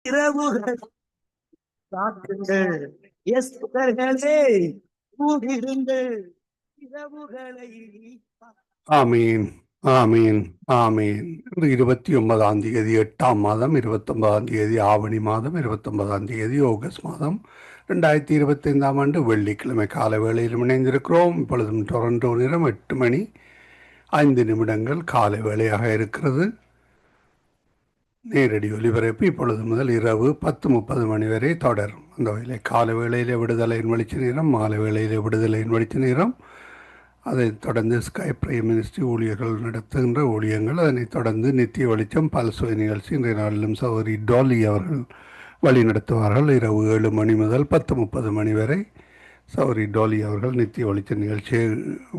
இரவுகள் காக்குங்கள். எஸ்தர்களே கூடிடுங்கள். இரவுகளை ஆமீன், ஆமீன், ஆமீன். இன்று 29 8ஆம் மாதம், 29 ஆவணி மாதம், 29 ஆகஸ்ட் மாதம் 2025 ஆண்டு வெள்ளிக்கிழமை காலை வேளையில் இணைந்திருக்கிறோம். இப்பொழுதும் டொரண்டோ நேரம் 8 மணி 5 நிமிடங்கள் காலை வேளையாக இருக்கிறது. நேரடி ஒலிபரப்பு இப்பொழுது முதல் இரவு 10:30 மணி வரை தொடரும். அந்த வகையிலே காலை வேளையிலே விடுதலையின் வெளிச்ச நேரம், மாலை வேளையிலே விடுதலையின் வெளிச்ச நேரம், அதைத் தொடர்ந்து ஸ்கை பிரைம் மினிஸ்ட்ரி ஊழியர்கள் நடத்துகின்ற ஊழியங்கள், அதனைத் தொடர்ந்து நித்திய வெளிச்சம் பல்சுவை நிகழ்ச்சி இன்றைய நாளிலும் சகோதரி டாலி அவர்கள் வழி நடத்துவார்கள். இரவு 7 மணி முதல் 10:30 மணி வரை சகோதரி டாலி அவர்கள் நித்திய வெளிச்ச நிகழ்ச்சியை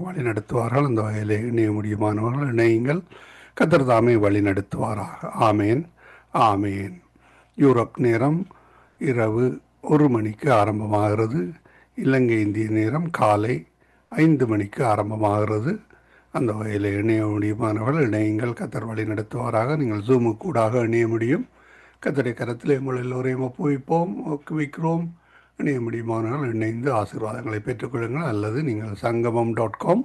வழி நடத்துவார்கள். அந்த வகையிலே இணைய முடியுமானவர்கள் இணையுங்கள். கர்த்தர் தாமே வழி நடத்துவாராக. ஆமேன், ஆமேன். யூரோப் நேரம் இரவு 1 மணிக்கு ஆரம்பமாகிறது. இலங்கை இந்திய நேரம் காலை 5 மணிக்கு ஆரம்பமாகிறது. அந்த வகையில் இணைய முடியுமானவர்கள் இணையங்கள். கத்தர் வழி நடத்துவாராக. நீங்கள் ஜூமுக்கு கூடாக இணைய முடியும். கத்தருடைய கரத்தில் எங்கள் எல்லோரையும் ஒப்புவிப்போம், ஊக்குவிக்கிறோம். இணைய முடியுமானவர்கள் இணைந்து ஆசீர்வாதங்களை பெற்றுக்கொள்ளுங்கள். அல்லது நீங்கள் சங்கமம்.com,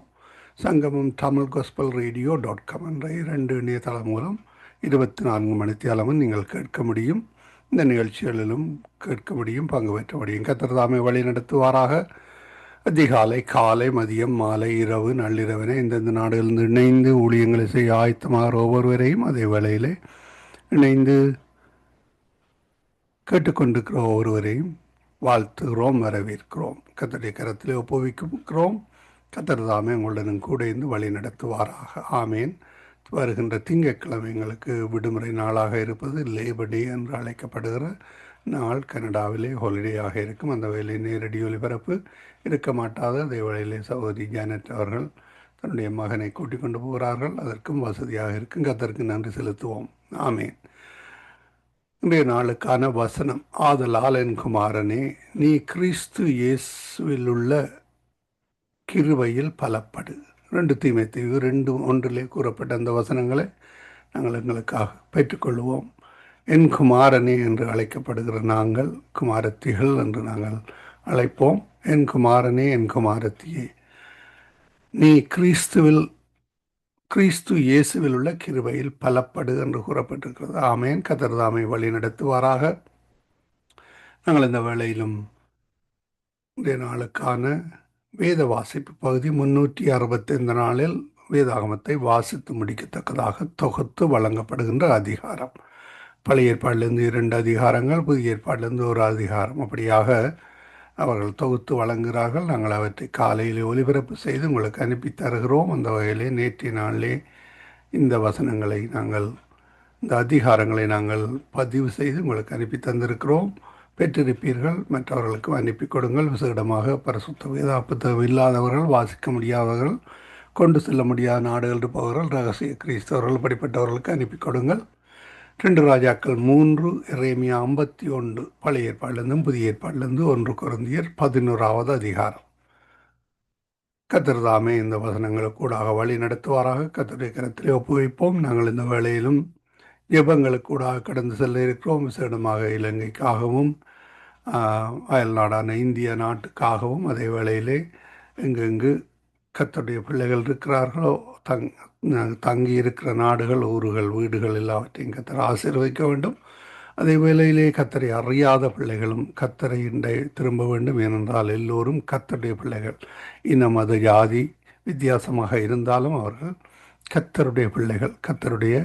சங்கமம் தமிழ் காஸ்பல் ரேடியோ.com என்ற 2 இணையதளம் மூலம் 24 மணித்தியாலமும் நீங்கள் கேட்க முடியும். இந்த நிகழ்ச்சிகளிலும் கேட்க முடியும், பங்கு பெற்ற முடியும். கத்தர் தாமே வழி நடத்துவாராக. அதிகாலை, காலை, மதியம், மாலை, இரவு, நள்ளிரவினை இந்தந்த நாடுகளிலிருந்து இணைந்து ஊழியங்களை செய்ய ஆயத்தமாகிற ஒவ்வொருவரையும் அதே வேளையிலே இணைந்து கேட்டுக்கொண்டிருக்கிற ஒவ்வொருவரையும் வாழ்த்துகிறோம், வரவேற்கிறோம். கத்தருடைய கரத்திலே ஒப்புவிக்கிறோம். கத்தர் தாமே உங்களுடன் கூட இருந்து வழி நடத்துவாராக. ஆமேன். வருகின்ற திங்கட்கிழமை எங்களுக்கு விடுமுறை நாளாக இருப்பது லேபர் டே என்று அழைக்கப்படுகிற நாள். கனடாவிலே ஹாலிடேயாக இருக்கும். அந்த வேலை நேரடி ஒலிபரப்பு இருக்க மாட்டாது. அதே வேளையிலே சகோதரி ஜானட் அவர்கள் தன்னுடைய மகனை கூட்டிக் கொண்டு போகிறார்கள். அதற்கும் வசதியாக இருக்கும். கர்த்தருக்கு நன்றி செலுத்துவோம். ஆமேன். இன்றைய நாளுக்கான வசனம்: ஆதலால் என் குமாரனே, நீ கிறிஸ்து இயேசுவில் உள்ள கிருபையில் பலப்படு. 2 தீமோத்தேயு 2:1 கூறப்பட்ட அந்த வசனங்களை நாங்கள் எங்களுக்காக பெற்றுக்கொள்வோம். என் குமாரனே என்று அழைக்கப்படுகிற நாங்கள், குமாரத்திகள் என்று நாங்கள் அழைப்போம். என் குமாரனே, என் குமாரத்தியே, நீ கிறிஸ்து இயேசுவில் உள்ள கிருபையில் பலப்படு என்று கூறப்பட்டிருக்கிறது. ஆமேன். கர்த்தர் தாமே வழி நடத்துவாராக. நாங்கள் இந்த வேளையிலும் இன்றைய நாளுக்கான வேத வாசிப்பு பகுதி 365 நாளில் வேதாகமத்தை வாசித்து முடிக்கத்தக்கதாக தொகுத்து வழங்கப்படுகின்ற அதிகாரம். பழைய ஏற்பாட்டிலிருந்து 2 அதிகாரங்கள், புதிய ஏற்பாட்டிலிருந்து 1 அதிகாரம், அப்படியாக அவர்கள் தொகுத்து வழங்குகிறார்கள். நாங்கள் அவற்றை காலையிலே ஒலிபரப்பு செய்து உங்களுக்கு அனுப்பி தருகிறோம். அந்த வகையிலே நேற்றைய நாளிலே இந்த வசனங்களை இந்த அதிகாரங்களை நாங்கள் பதிவு செய்து உங்களுக்கு அனுப்பி தந்திருக்கிறோம். பெற்றிருப்பீர்கள். மற்றவர்களுக்கும் அனுப்பி கொடுங்கள். விசேடமாக பரிசுத்த வேதா புத்தகம் இல்லாதவர்கள், வாசிக்க முடியாதவர்கள், கொண்டு செல்ல முடியாத நாடுகள் இருப்பவர்கள், ரகசிய கிறிஸ்தவர்கள், படிப்பட்டவர்களுக்கு அனுப்பி கொடுங்கள். 2 ராஜாக்கள் 3, எரேமியா 51, பழைய ஏற்பாட்டிலிருந்தும் புதிய ஏற்பாட்டிலிருந்து 1 கொரிந்தியர் 11வது அதிகாரம். கர்த்தர் தாமே இந்த வசனங்களுக்கு கூடாக வழி நடத்துவாராக. கர்த்தருடைய கரத்திலே ஒப்புவிப்போம். நாங்கள் இந்த வேளையிலும் ஜெபங்களுக்கு கூடாக கடந்து செல்ல இருக்கிறோம். விசேடமாக இலங்கைக்காகவும் அயல் நாடான இந்திய நாட்டுக்காகவும், அதே வேளையிலே எங்கெங்கு கர்த்தருடைய பிள்ளைகள் இருக்கிறார்களோ, தங்கி இருக்கிற நாடுகள், ஊர்கள், வீடுகள் எல்லாவற்றையும் கர்த்தர் ஆசீர்வதிக்க வேண்டும். அதே வேளையிலே கர்த்தரை அறியாத பிள்ளைகளும் கர்த்தரை திரும்ப வேண்டும். ஏனென்றால் எல்லோரும் கர்த்தருடைய பிள்ளைகள். இனம், மத, ஜாதி வித்தியாசமாக இருந்தாலும் அவர்கள் கர்த்தருடைய பிள்ளைகள், கர்த்தருடைய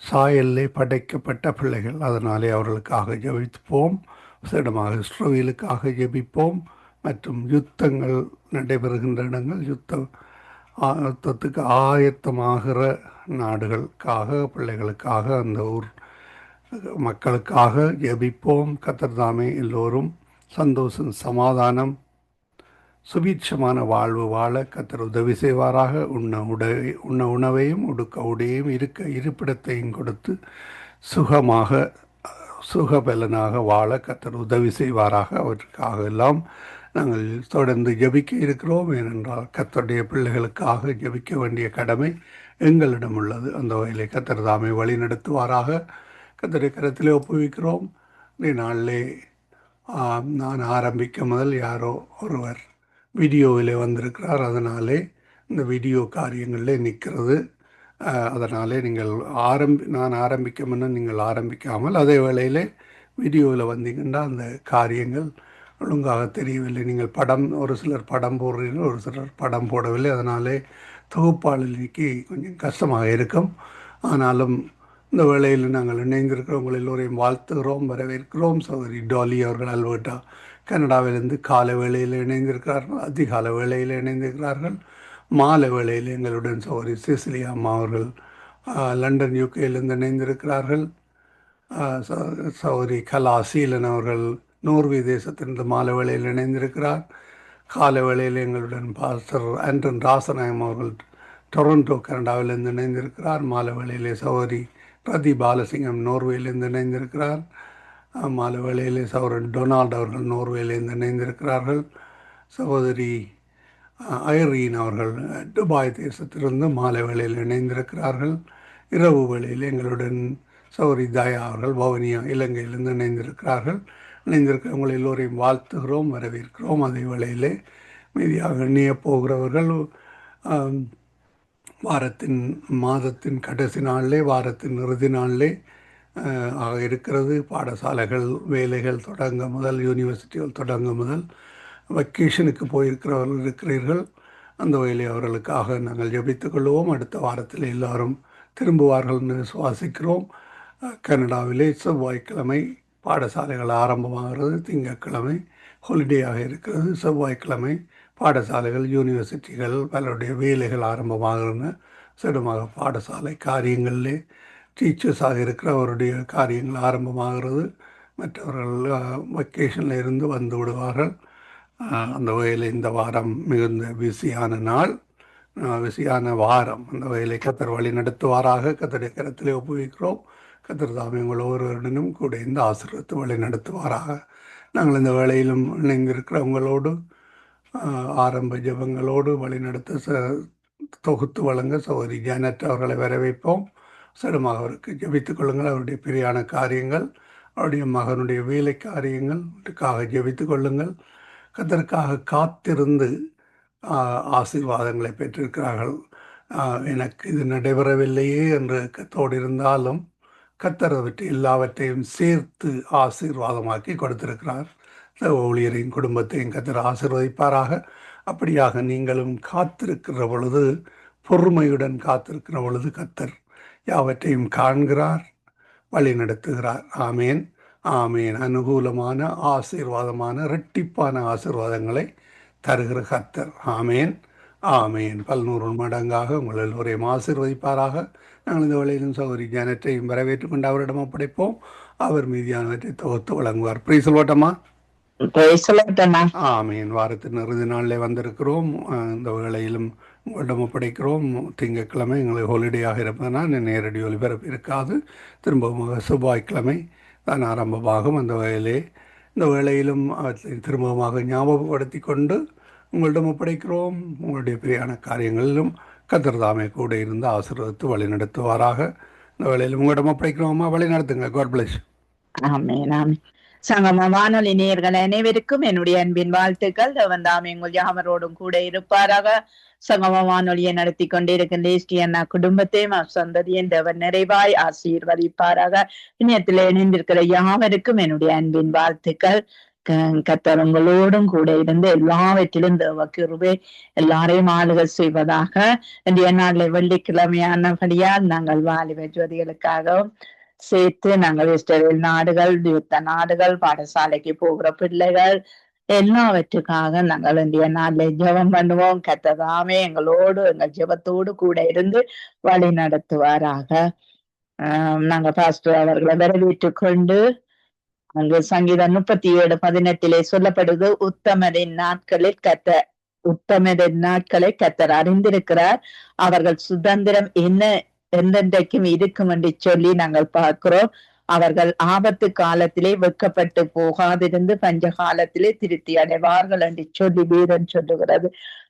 சாயல்லே படைக்கப்பட்ட பிள்ளைகள். அதனாலே அவர்களுக்காக ஜெபிப்போம். விசேடமாக இஸ்ரவேலுக்காக ஜெபிப்போம். மற்றும் யுத்தங்கள் நடைபெறுகின்ற இடங்கள், யுத்தத்துக்கு ஆயத்தமாகிற நாடுகளுக்காக, பிள்ளைகளுக்காக, அந்த ஊர் மக்களுக்காக ஜெபிப்போம். கர்த்தர் தாமே எல்லோரும் சந்தோஷம், சமாதானம், சுபீட்சமான வாழ்வு வாழ கர்த்தர் உதவி செய்வாராக. உண்ண உணவையும் உடுக்க உடையும் இருக்க இருப்பிடத்தையும் கொடுத்து சுகபலனாக வாழ கர்த்தர் உதவி செய்வாராக. அவற்றுக்காக எல்லாம் நாங்கள் தொடர்ந்து ஜெபிக்க இருக்கிறோம். ஏனென்றால் கர்த்தருடைய பிள்ளைகளுக்காக ஜெபிக்க வேண்டிய கடமை எங்களிடம் உள்ளது. அந்த வகையிலே கர்த்தர் தாமே வழி நடத்துவாராக. கர்த்தருடைய கரத்திலே ஒப்புவிக்கிறோம். இந்த நாளிலே நான் ஆரம்பிக்க முதல் யாரோ ஒருவர் வீடியோவிலே வந்திருக்கிறார். அதனாலே இந்த வீடியோ காரியங்களிலே நிற்கிறது. அதனாலே நீங்கள் நான் ஆரம்பிக்க முன்ன நீங்கள் ஆரம்பிக்காமல் அதே வேளையிலே வீடியோவில் வந்தீங்கன்னா அந்த காரியங்கள் ஒழுங்காக தெரியவில்லை. நீங்கள் ஒரு சிலர் படம் போடுறீர்கள், ஒரு சிலர் படம் போடவில்லை. அதனாலே தொகுப்பாளர்களுக்கு கொஞ்சம் கஷ்டமாக இருக்கும். ஆனாலும் இந்த வேளையில் நாங்கள் இணைந்திருக்கிறோம். உங்கள் எல்லோரையும் வாழ்த்துகிறோம், வரவேற்கிறோம். சகோதரி டாலி அவர்கள் அல்பர்ட்டா கனடாவிலிருந்து காலை வேளையில் இணைந்திருக்கிறார்கள், அதிகால வேளையில் இணைந்திருக்கிறார்கள். மாலை வேளையில் எங்களுடன் சகோதரி சிசிலியா அம்மா அவர்கள் லண்டன் யூகேயிலிருந்து இணைந்திருக்கிறார்கள். சகோதரி கலா சீலன் அவர்கள் நோர்வே தேசத்திலிருந்து மாலை வேளையில் இணைந்திருக்கிறார். காலை வேளையில் எங்களுடன் பாஸ்டர் ஆண்டன் ராசநாயம் அவர்கள் டொரண்டோ கனடாவிலிருந்து இணைந்திருக்கிறார். மாலை வேளையிலே சகோதரி ரதி பாலசிங்கம் நோர்வேலிருந்து இணைந்திருக்கிறார். மாலை வேளையிலே சகோதரன் டொனால்ட் அவர்கள் நோர்வேலிருந்து இணைந்திருக்கிறார்கள். சகோதரி ஐரீன் அவர்கள் துபாய் தேசத்திலிருந்து மாலை வேளையில் இணைந்திருக்கிறார்கள். இரவு வேளையில் எங்களுடன் சகோதரி தயா அவர்கள் வவுனியா இலங்கையிலிருந்து இணைந்திருக்கிறார்கள். இணைந்திருக்கிறவங்களை எல்லோரையும் வாழ்த்துகிறோம், வரவேற்கிறோம். அதே வேளையிலே மீதியாக இணைய போகிறவர்கள் மாதத்தின் கடைசி நாளிலே, வாரத்தின் இறுதி நாளிலே ஆக இருக்கிறது. பாடசாலைகள் வேலைகள் தொடங்க முதல், யூனிவர்சிட்டிகள் தொடங்க முதல் வெக்கேஷனுக்கு போயிருக்கிறவர்கள் இருக்கிறீர்கள். அந்த வகையிலே அவர்களுக்காக நாங்கள் ஜெபித்துக் கொள்வோம். அடுத்த வாரத்தில் எல்லாரும் திரும்புவார்கள் என்று விசுவாசிக்கிறோம். கனடாவிலே செவ்வாய்க்கிழமை பாடசாலைகள் ஆரம்பமாகிறது. திங்கட்கிழமை ஹாலிடேயாக இருக்கிறது. செவ்வாய்க்கிழமை பாடசாலைகள், யூனிவர்சிட்டிகள், பலருடைய வேலைகள் ஆரம்பமாகிறன. சிடமாக பாடசாலை காரியங்களிலே டீச்சர்ஸாக இருக்கிறவருடைய காரியங்கள் ஆரம்பமாகிறது. மற்றவர்கள் வெக்கேஷனில் இருந்து வந்து விடுவார்கள். அந்த வகையில் இந்த வாரம் மிகுந்த பிஸியான நாள், பிஸியான வாரம். அந்த வகையிலே கத்தர் வழி நடத்துவாராக. கத்தருடைய கரத்திலே ஒப்புவிக்கிறோம். கத்தர் தாமே உங்கள் ஒவ்வொருவருடனும் கூட இந்த ஆசீர்வாதத்தை வழி நடத்துவாராக. நாங்கள் இந்த வேளையிலும் இணைந்திருக்கிறவங்களோடு ஆரம்ப ஜபங்களோடு வழிநடத்த தொகுத்து வழங்க சகோதரி ஜானட் அவர்களை வரவேற்போம். சிடமாக அவருக்கு ஜெபித்துக் கொள்ளுங்கள். அவருடைய பிரியான காரியங்கள், அவருடைய மகனுடைய வேலை காரியங்களுக்காக ஜெபித்துக் கொள்ளுங்கள். கத்தருக்காக காத்திருந்து ஆசீர்வாதங்களை பெற்றிருக்கிறார்கள். எனக்கு இது நடைபெறவில்லையே என்று கத்தோடு இருந்தாலும் கத்தர் எல்லாவற்றையும் சேர்த்து ஆசீர்வாதமாக்கி கொடுத்திருக்கிறார். ஊழியரின் குடும்பத்தையும் கத்தர் ஆசீர்வதிப்பாராக. அப்படியாக நீங்களும் காத்திருக்கிற பொழுது, பொறுமையுடன் காத்திருக்கிற பொழுது கத்தர் யாவற்றையும் காண்கிறார், வழி நடத்துகிறார். ஆமேன், ஆமேன். அனுகூலமான ஆசீர்வாதமான இரட்டிப்பான ஆசீர்வாதங்களை தருகிற கத்தர். ஆமேன், ஆமேன். 100 மடங்காக உங்கள் எல்லோரையும் ஆசீர்வதிப்பாராக. நாங்கள் இந்த வேளையிலும் சகோதரி ஜானட்டையும் வரவேற்றுக் கொண்டு அவரிடம் ஒப்படைப்போம். அவர் மீதியானவற்றை தொகுத்து வழங்குவார். பிரைஸ் சொல்லட்டமா? ஆமீன். வாரத்தின் இறுதி நாளிலே வந்திருக்கிறோம். இந்த வேளையிலும் உங்களிடம் ஒப்படைக்கிறோம். திங்கட்கிழமை எங்களுக்கு ஹாலிடேயாக இருப்பதனால் நேரடி ஒலிபரப்பு இருக்காது. திரும்பமாக செவ்வாய்க்கிழமை தான் ஆரம்பமாகும். அந்த வேளையிலே இந்த வேளையிலும் திரும்பமாக ஞாபகப்படுத்தி கொண்டு உங்களிடம் ஒப்படைக்கிறோம். உங்களுடைய பிரியான காரியங்களிலும் கத்தர் தாமே கூட இருந்து ஆசீர்வதித்து வழி நடத்துவாராக. இந்த வேளையிலும் உங்களிடம் ஒப்படைக்கிறோமா, வழி நடத்துங்க. God bless. Amen, amen. சங்கம வானொலி நேயர்கள் அனைவருக்கும் என்னுடைய அன்பின் வாழ்த்துக்கள். தேவன் தாமே உங்கள் யாவரோடும் கூட இருப்பாராக. சங்கம வானொலியை நடத்தி கொண்டிருக்கின்ற அண்ணா குடும்பத்தையும் சந்ததியும் தேவன் நிறைவாய் ஆசீர்வதிப்பாராக. இணையத்தில் இணைந்திருக்கிற யாவருக்கும் என்னுடைய அன்பின் வாழ்த்துக்கள். கர்த்தர் உங்களோடும் கூட இருந்து எல்லாவற்றிலும் தேவ கிருபை எல்லாரையும் ஆளுகை செய்வதாக. இன்றைய நாளில் வெள்ளிக்கிழமையானபடியால் நாங்கள் வாலிப ஜோதிகளுக்காகவும் சேர்த்து நாங்கள் இஸ்ரவேல் நாடுகள், யுத்த நாடுகள், பாடசாலைக்கு போகிற பிள்ளைகள் எல்லாவற்றுக்காக நாங்கள் இன்றைய நாளில் ஜெபம் பண்ணுவோம். கர்த்தர் தாமே எங்களோடு, எங்கள் ஜெபத்தோடு கூட இருந்து வழி நடத்துவாராக. நாங்க பாஸ்டர் அவர்களை வரவேற்றுக் கொண்டு அங்கு சங்கீதம் 37:18 சொல்லப்படுது, உத்தமரின் நாட்களை கர்த்தர் அறிந்திருக்கிறார், அவர்கள் சுதந்திரம் என்னென்றைக்கும் இருக்கும் என்று சொல்லி நாங்கள் பார்க்கிறோம். அவர்கள் ஆபத்து காலத்திலே வெட்கப்பட்டு போகாதிருந்து பஞ்ச காலத்திலே திருப்தி அடைவார்கள் என்று சொல்லி வீரன் சொல்லுகிறது.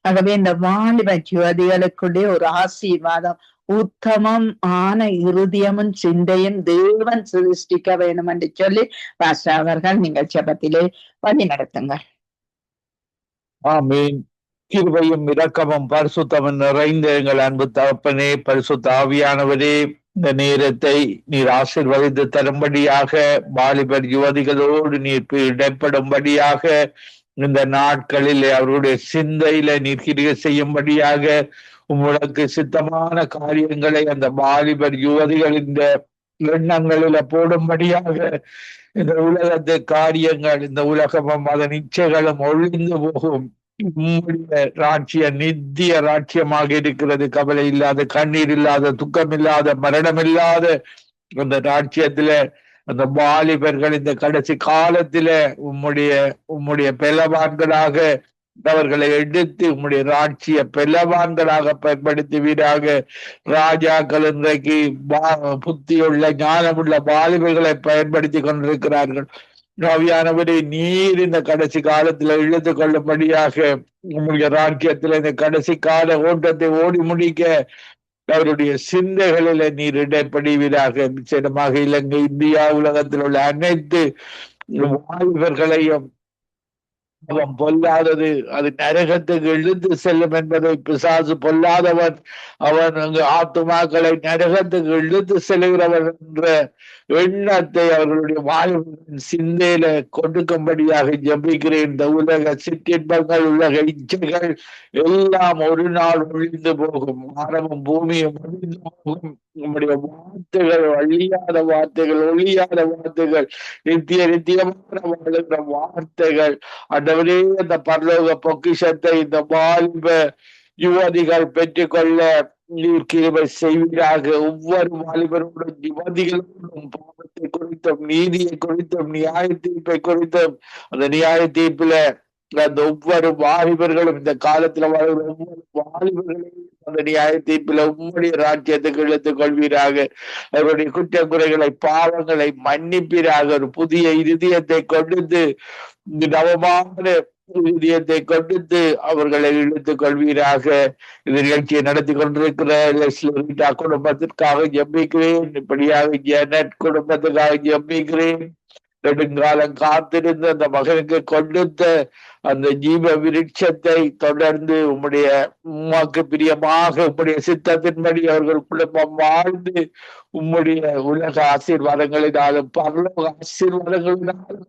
ஆகவே இந்த வாலிப ஜோதிகளுக்குள்ளே ஒரு ஆசீர்வாதம், உத்தமம் ஆன இருதயமும் சிந்தையும் தேவன் சிருஷ்டிக்க வேணும் என்று சொல்லி பாஸ்டர் அவர்கள் நீங்கள் ஜெபத்திலே வழி நடத்துங்கள். ஆமீன். கிருபையும் இரக்கமும் பரிசுத்தமும் நிறைந்த எங்கள் அன்பு தகப்பனே, பரிசுத்த ஆவியானவரே, இந்த நேரத்தை நீர் ஆசீர்வதித்து தரும்படியாக, வாலிபர் யுவதிகளோடு நீர் இடைப்படும்படியாக, இந்த நாட்களில் அவர்களுடைய சிந்தையில நீர் கிரியை செய்யும்படியாக, உங்களுக்கு சித்தமான காரியங்களை அந்த வாலிபர் யுவதிகள் இந்த எண்ணங்களில போடும்படியாக, இந்த உலகத்து காரியங்கள், இந்த உலகமும் அதன் இச்சைகளும் ஒழிந்து போகும். உம்முடைய ராட்சியம் நித்திய ராட்சியமாக இருக்கிறது. கவலை இல்லாத, கண்ணீர் இல்லாத, துக்கம் இல்லாத, மரணம் இல்லாத அந்த ராட்சியத்தில அந்த வாலிபர்கள் இந்த கடைசி காலத்தில உம்முடைய பெலவான்களாக அவர்களை எடுத்து உம்முடைய ராட்சிய பெலவான்களாக பயன்படுத்துவீராக. ராஜாக்கள் இன்றைக்கு புத்தியுள்ள ஞானமுள்ள வாலிபர்களை பயன்படுத்தி கொண்டிருக்கிறார்கள். ஆவியானவரே, நீர் இந்த கடைசி காலத்துல இழுத்து கொள்ளும்படியாக உங்களுடைய ராஜ்யத்துல இந்த கடைசி கால ஓட்டத்தை ஓடி முடிக்க அவருடைய சிந்தைகளில நீர் இடைப்படுவீராக. நிச்சயமாக இலங்கை, இந்தியா, உலகத்தில் உள்ள அனைத்து வாலிபர்களையும் அவன் பொல்லாதது அது நரகத்துக்கு இழுத்து செல்லும் என்பதை பிசாசு பொல்லாதவன், அவன் அங்கு ஆத்துமாக்களை நரகத்துக்கு இழுத்து செல்கிறவன் என்ற எண்ணத்தை அவர்களுடைய வாழ்வின் சிந்தையில கொடுக்கும்படியாக ஜெபிக்கிறேன். இந்த உலக சிற்றின்பங்கள், உலக இச்சைகள் எல்லாம் ஒரு நாள் ஒழிந்து போகும். வானமும் பூமியும் ஒழிந்து போகும். நம்முடைய வார்த்தைகள் அழியாத வார்த்தைகள், ஒழியாத வார்த்தைகள், நித்தியமான வாழ்கிற வார்த்தைகள். ஆண்டவரே, அந்த பரலோக பொக்கிஷத்தை இந்த வாலிப யுவதிகள் பெற்றுக்கொள்ள நீர் கிருபை செய்வீராக. ஒவ்வொரு வாலிபரோடும் யுவதிகளோடும் பாவத்தை குறித்தும், நீதியை குறித்தும், நியாய தீர்ப்பை குறித்தும், அந்த நியாய தீர்ப்புல அந்த ஒவ்வொரு வாலிபர்களும், இந்த காலத்துல வாழ்கிற ஒவ்வொரு வாலிபர்களையும் அந்த நியாய தீர்ப்புல உம்முடைய ராஜ்யத்துக்கு இழுத்துக் கொள்வீராக. அவருடைய குற்றக்குறைகளை, பாவங்களை மன்னிப்பீராக. ஒரு புதிய இருதயத்தை கொடுத்து, நவமான இருதயத்தை கொடுத்து அவர்களை இழுத்துக் கொள்வீராக. இந்த நிகழ்ச்சியை நடத்தி கொண்டிருக்கிற குடும்பத்திற்காக ஜெபிக்கிறேன். இப்படியாக ஜெனட் குடும்பத்துக்காக ஜெபிக்கிறேன். நெடுங்காலம் காத்திருந்து அந்த மகனுக்கு கொடுத்த அந்த ஜீவ விருட்சத்தை தொடர்ந்து உம்முக்கு பிரியமாக உம்முடைய சித்தத்தின்படி அவர்கள் குடும்பம் வாழ்ந்து உம்முடைய உலக ஆசீர்வாதங்களினாலும் பரலோக ஆசீர்வாதங்களினாலும்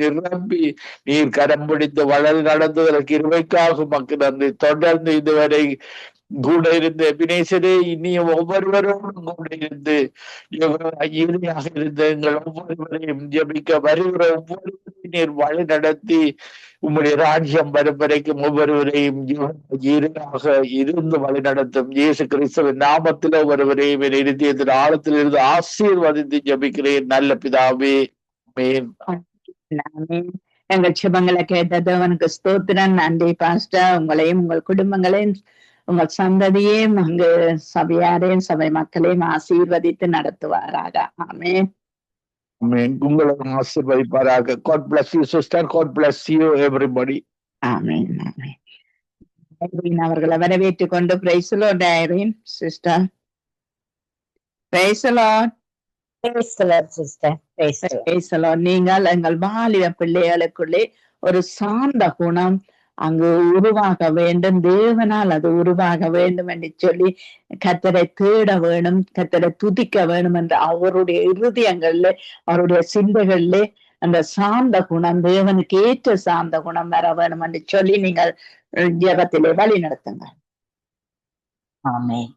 நிரம்பி நீர் கரம் பிடித்து வளர்ந்து நடந்துவதற்கு இருவைக்காக மக்கள் நன்றி. தொடர்ந்து இதுவரை கூட இருந்த எபினேசரே, இனியும் ஒவ்வொருவரோடும் கூட இருந்து ஈரையாக இருந்த எங்கள் ஒவ்வொருவரையும் ஜெபிக்க வருகிற ஒவ்வொருவரையும் நீர் வழி நடத்தி உம்முடைய ராஜ்யம் வரும் வரைக்கும் ஒவ்வொருவரையும் ஈரையாக இருந்து வழி நடத்தும். இயேசு கிறிஸ்துவின் நாமத்தில் ஒவ்வொருவரையும் என் இருதயத்தின் ஆழத்தில் இருந்து ஆசீர்வதித்து ஜெபிக்கிறேன் நல்ல பிதாவே. ஆமென். எங்கள் சுபங்களை கேட்டது அவனுக்கு ஸ்தோத்திரம். நன்றி பாஸ்டர். உங்களையும் உங்கள் குடும்பங்களையும் உங்கள் சந்ததியையும் அங்கு சபையாரையும் சபை மக்களையும் ஆசீர்வதித்து நடத்துவாராக. ஆமென். ஆமென். உங்களையும் ஆசீர்வதிப்பாராக. God bless you sister. God bless you everybody. ஆமென். ஆமென். ஐரீன் அவர்களை வரவேற்றுக் கொண்டு praise the Lord. Irene sister, praise the Lord. Praise the Lord sister. Praise the Lord. நீங்கள் எங்கள் வாலிப பிள்ளைகளுக்குள்ளே ஒரு சாந்த குணம் அங்கு உருவாக வேண்டும். தேவனால் அது உருவாக வேண்டும் என்று சொல்லி கர்த்தரை தேட வேணும், கர்த்தரை துதிக்க வேணும் என்று அவருடைய இருதயங்கள்ல, அவருடைய சிந்தைகள்ல அந்த சாந்த குணம், தேவனுக்கு ஏற்ற சாந்த குணம் வர வேணும் என்று சொல்லி நீங்கள் ஜெபத்திலே வழி நடத்துங்க. ஆமென்.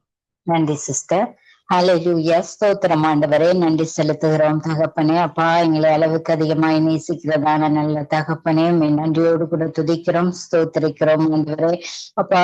நன்றி சிஸ்டர். ஹல்லேலூயா. ஸ்தோத்திரம் ஆண்டவரே, நன்றி செலுத்துகிறோம் தகப்பனே. அப்பா, எங்களை அளவுக்கு அதிகமாய் நேசிக்கிறதான நல்ல தகப்பனே, நன்றியோடு கூட துதிக்கிறோம், ஸ்தோத்திரிக்கிறோம் ஆண்டவரே. அப்பா,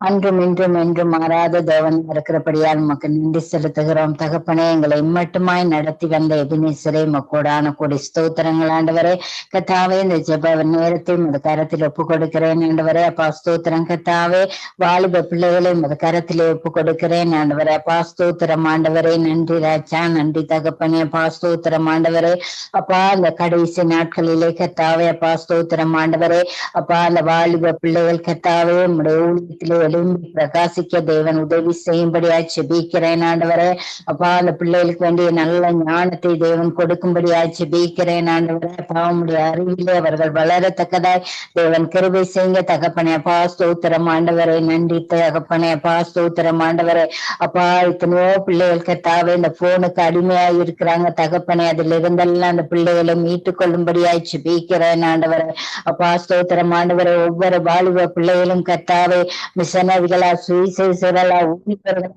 அன்றும் இன்றும் என்றும் மாறாத தேவன் இருக்கிறபடியால் உமக்கு நன்றி செலுத்துகிறோம் தகப்பனே. எங்களை இம்மட்டுமாய் நடத்தி வந்த எபினேசரே உமக்கூடான கூடி ஸ்தோத்திரங்கள் ஆண்டவரே. கத்தாவே, இந்த ஜெப நேரத்தை உமது கரத்தில் ஒப்பு கொடுக்கிறேன் ஆண்டவரே. அப்பா ஸ்தோத்திரம் கத்தாவே. வாலிப பிள்ளைகளை உமது கரத்திலே ஒப்பு கொடுக்கிறேன் ஆண்டவரே. அப்பா ஸ்தோத்திரம் ஆண்டவரே. நன்றி ராஜா, நன்றி தகப்பனே. அப்பா ஸ்தோத்திரம் ஆண்டவரே. அப்பா, அந்த கடைசி நாட்களிலே கத்தாவே, அப்பா ஸ்தோத்திரம் ஆண்டவரே. அப்பா, அந்த வாலிப பிள்ளைகள் கத்தாவே உம்முடைய ஊழியத்திலே எழும்பி பிரகாசிக்க தேவன் உதவி செய்யும்படியாய் செபிக்கிறேன் ஆண்டவரே. அப்பா அந்த பிள்ளைகளுக்கு வேண்டிய நல்ல ஞானத்தை தேவன் கொடுக்கும்படியாய் செபிக்கிறேன் ஆண்டவரே. பாவமுடைய அறிவிலே அவர்கள் வளரத்தக்கதாய் தேவன் கிருபை செய்யுங்க தகப்பனே. அப்பா ஸ்தோத்திரம் ஆண்டவரே. நன்றி தகப்பனே. அப்பா ஸ்தோத்திரம் ஆண்டவரே. அப்பா எத்தனையோ பிள்ளைகள் கத்தாவே இந்த போனுக்கு அடிமையாய் இருக்கிறாங்க தகப்பனே. அதுல இருந்தெல்லாம் அந்த பிள்ளைகளை மீட்டுக் கொள்ளும்படியாய் செபிக்கிறேன் ஆண்டவரே. அப்பா ஸ்தோத்திரம் ஆண்டவரே. ஒவ்வொரு வாலிப பிள்ளைகளும் கத்தாவே மிஷனரிகளா சுவிசேஷர்களா ஊழியர்களா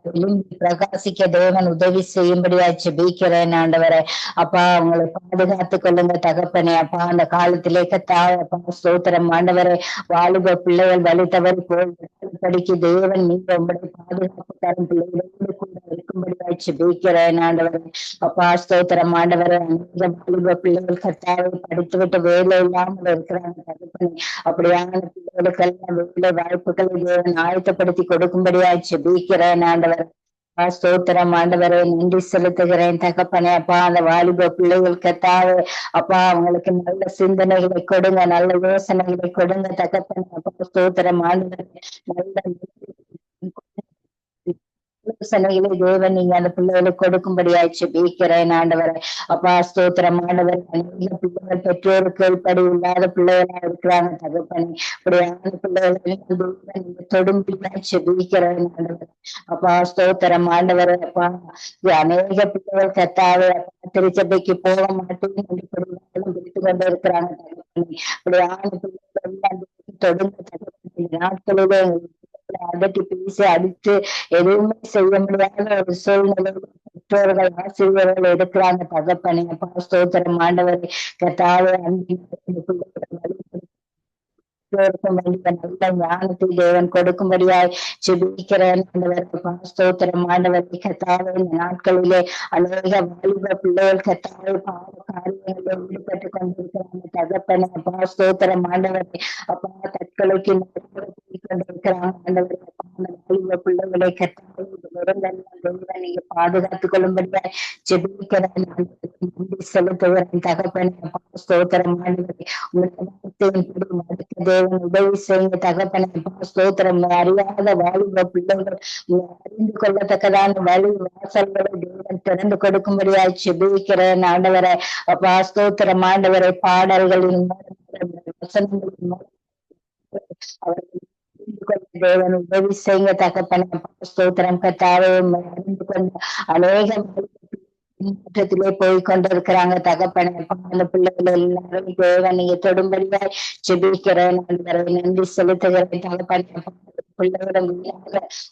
பிரகாசிக்க தேவன் உதவி செய்யும்படியாய் செபிக்கிறேன் ஆண்டவரே. அப்பா அவங்களை பாதுகாத்துக் கொள்ளுங்க தகப்பனே. அப்பா அந்த காலத்திலே கத்தாவே அப்பா ஸ்தோத்திரம் ஆண்டவரே. வாலிப பிள்ளைகள் வழி தவறி போய் தேவன் நீங்க உங்களுடைய பாதுகாப்பு தரும் பிள்ளைகளோடு கூட இருக்கும்படியாய் செபிக்கிறேன் ஆண்டவரே. அப்பா ஸ்தோத்திரம் ஆண்டவரே. அநேக வாலிப பிள்ளைகள் கத்தாவை படித்துவிட்டு வேலை இல்லாமல் இருக்கிறாங்க தகப்பனே. அப்படியான பிள்ளைகளுக்கெல்லாம் வேலை வாய்ப்புகளை தேவன் ஆயத்தப்படுத்தி கொடுக்கும்படியாய் செபிக்கிறேன் ஆண்டவரே. ஸ்தோத்திரம் ஆண்டவரே. நன்றி செலுத்துகிறேன் தகப்பனே. அப்பா அந்த வாலிப பிள்ளைகள் கத்தாவே அப்பா அவங்களுக்கு நல்ல சிந்தனைகளை கொடுங்க, நல்ல யோசனைகளை கொடுங்க தகப்பனே. அப்பா ஸ்தோத்திரம் ஆண்டவரே. நல்ல யோசனைகளை தேவன் நீங்க அந்த பிள்ளைகளுக்கு கொடுக்கும்படியாய் செபிக்கிறேன் ஆண்டவரே. அப்பா ஸ்தோத்திரம் ஆண்டவரே. அநேக பிள்ளைகள் பெற்றோருக்கு கீழ்ப்படி இல்லாத பிள்ளைகளா இருக்கிறாங்க தகப்பனே. அப்படியான பிள்ளைகளை நீங்க தொடும்படியாய் செபிக்கிறேன் ஆண்டவரே. அப்பா ஸ்தோத்திரம் ஆண்டவரே. அப்பா அநேக பிள்ளைகள் கத்தாவே திருச்சபைக்கு போக மாட்டேன்னு விட்டு கொண்டு இருக்கிறாங்க தகப்பனே. அப்படியான பிள்ளைகள் எல்லாம் தொடுங்க தகப்பனே. நாட்களிலே அதட்டி பேசி அடித்து எதுவுமே செய்ய முடியாத ஒரு சூழ்நிலை பெற்றோர்கள் ஆசிரியர்கள் எடுக்கிறாங்க தகப்பனே. அப்பா ஸ்தோத்திரம் ஆண்டவரே. கத்தாவே நல்ல ஞானத்தை தேவன் கொடுக்கும்படியாய் செபிக்கிறேன் ஆண்டவரே. ஸ்தோத்திரம் ஆண்டவரே. கத்தாவே இந்த நாட்களிலே அநேக வாலிப பிள்ளைகள் கத்தாவே பாவ காரியங்களில் ஈடுபட்டு கொண்டிருக்கிறாங்க தகப்பனே. அப்பா ஸ்தோத்திரம் ஆண்டவரே. அப்பா தற்கொலைக்கு கொண்டிருக்கிறாங்க ஆண்டவரே. வாலிப பிள்ளைகளை கத்தாவே நீங்க பாதுகாத்துக் கொள்ளும்படியாய் செபிக்கிறேன் செலுத்துகிறேன் தகப்பனே. அப்பா ஸ்தோத்திரம் ஆண்டவரே. தேவன் உதவி செய்யுங்க தகப்பனே. ஸ்தோத்திரம். அறியாத வாலிப பிள்ளைகள் அறிந்து கொள்ளத்தக்கதான வழி வாசல்களை தேவன் திறந்து கொடுக்கும்படியாய் செபிக்கிறேன் ஆண்டவரை. அப்பா ஸ்தோத்திரம் ஆண்டவரை. பாடல்களின் வசனங்களின் தேவன் உதவி செய்யுங்க தகப்பனே. ஸ்தோத்திரம் கத்தாவே அறிந்து கொண்ட அநேக முன்னேற்றத்திலே போய் கொண்டிருக்கிறாங்க தகப்பனே. அந்த பிள்ளைகள் எல்லாரும் தேவன் நீங்க தொடும்படியாய் செபிக்கிறேன். நன்றி செலுத்துகிறேன் தகப்பனே. பிள்ளைகளும்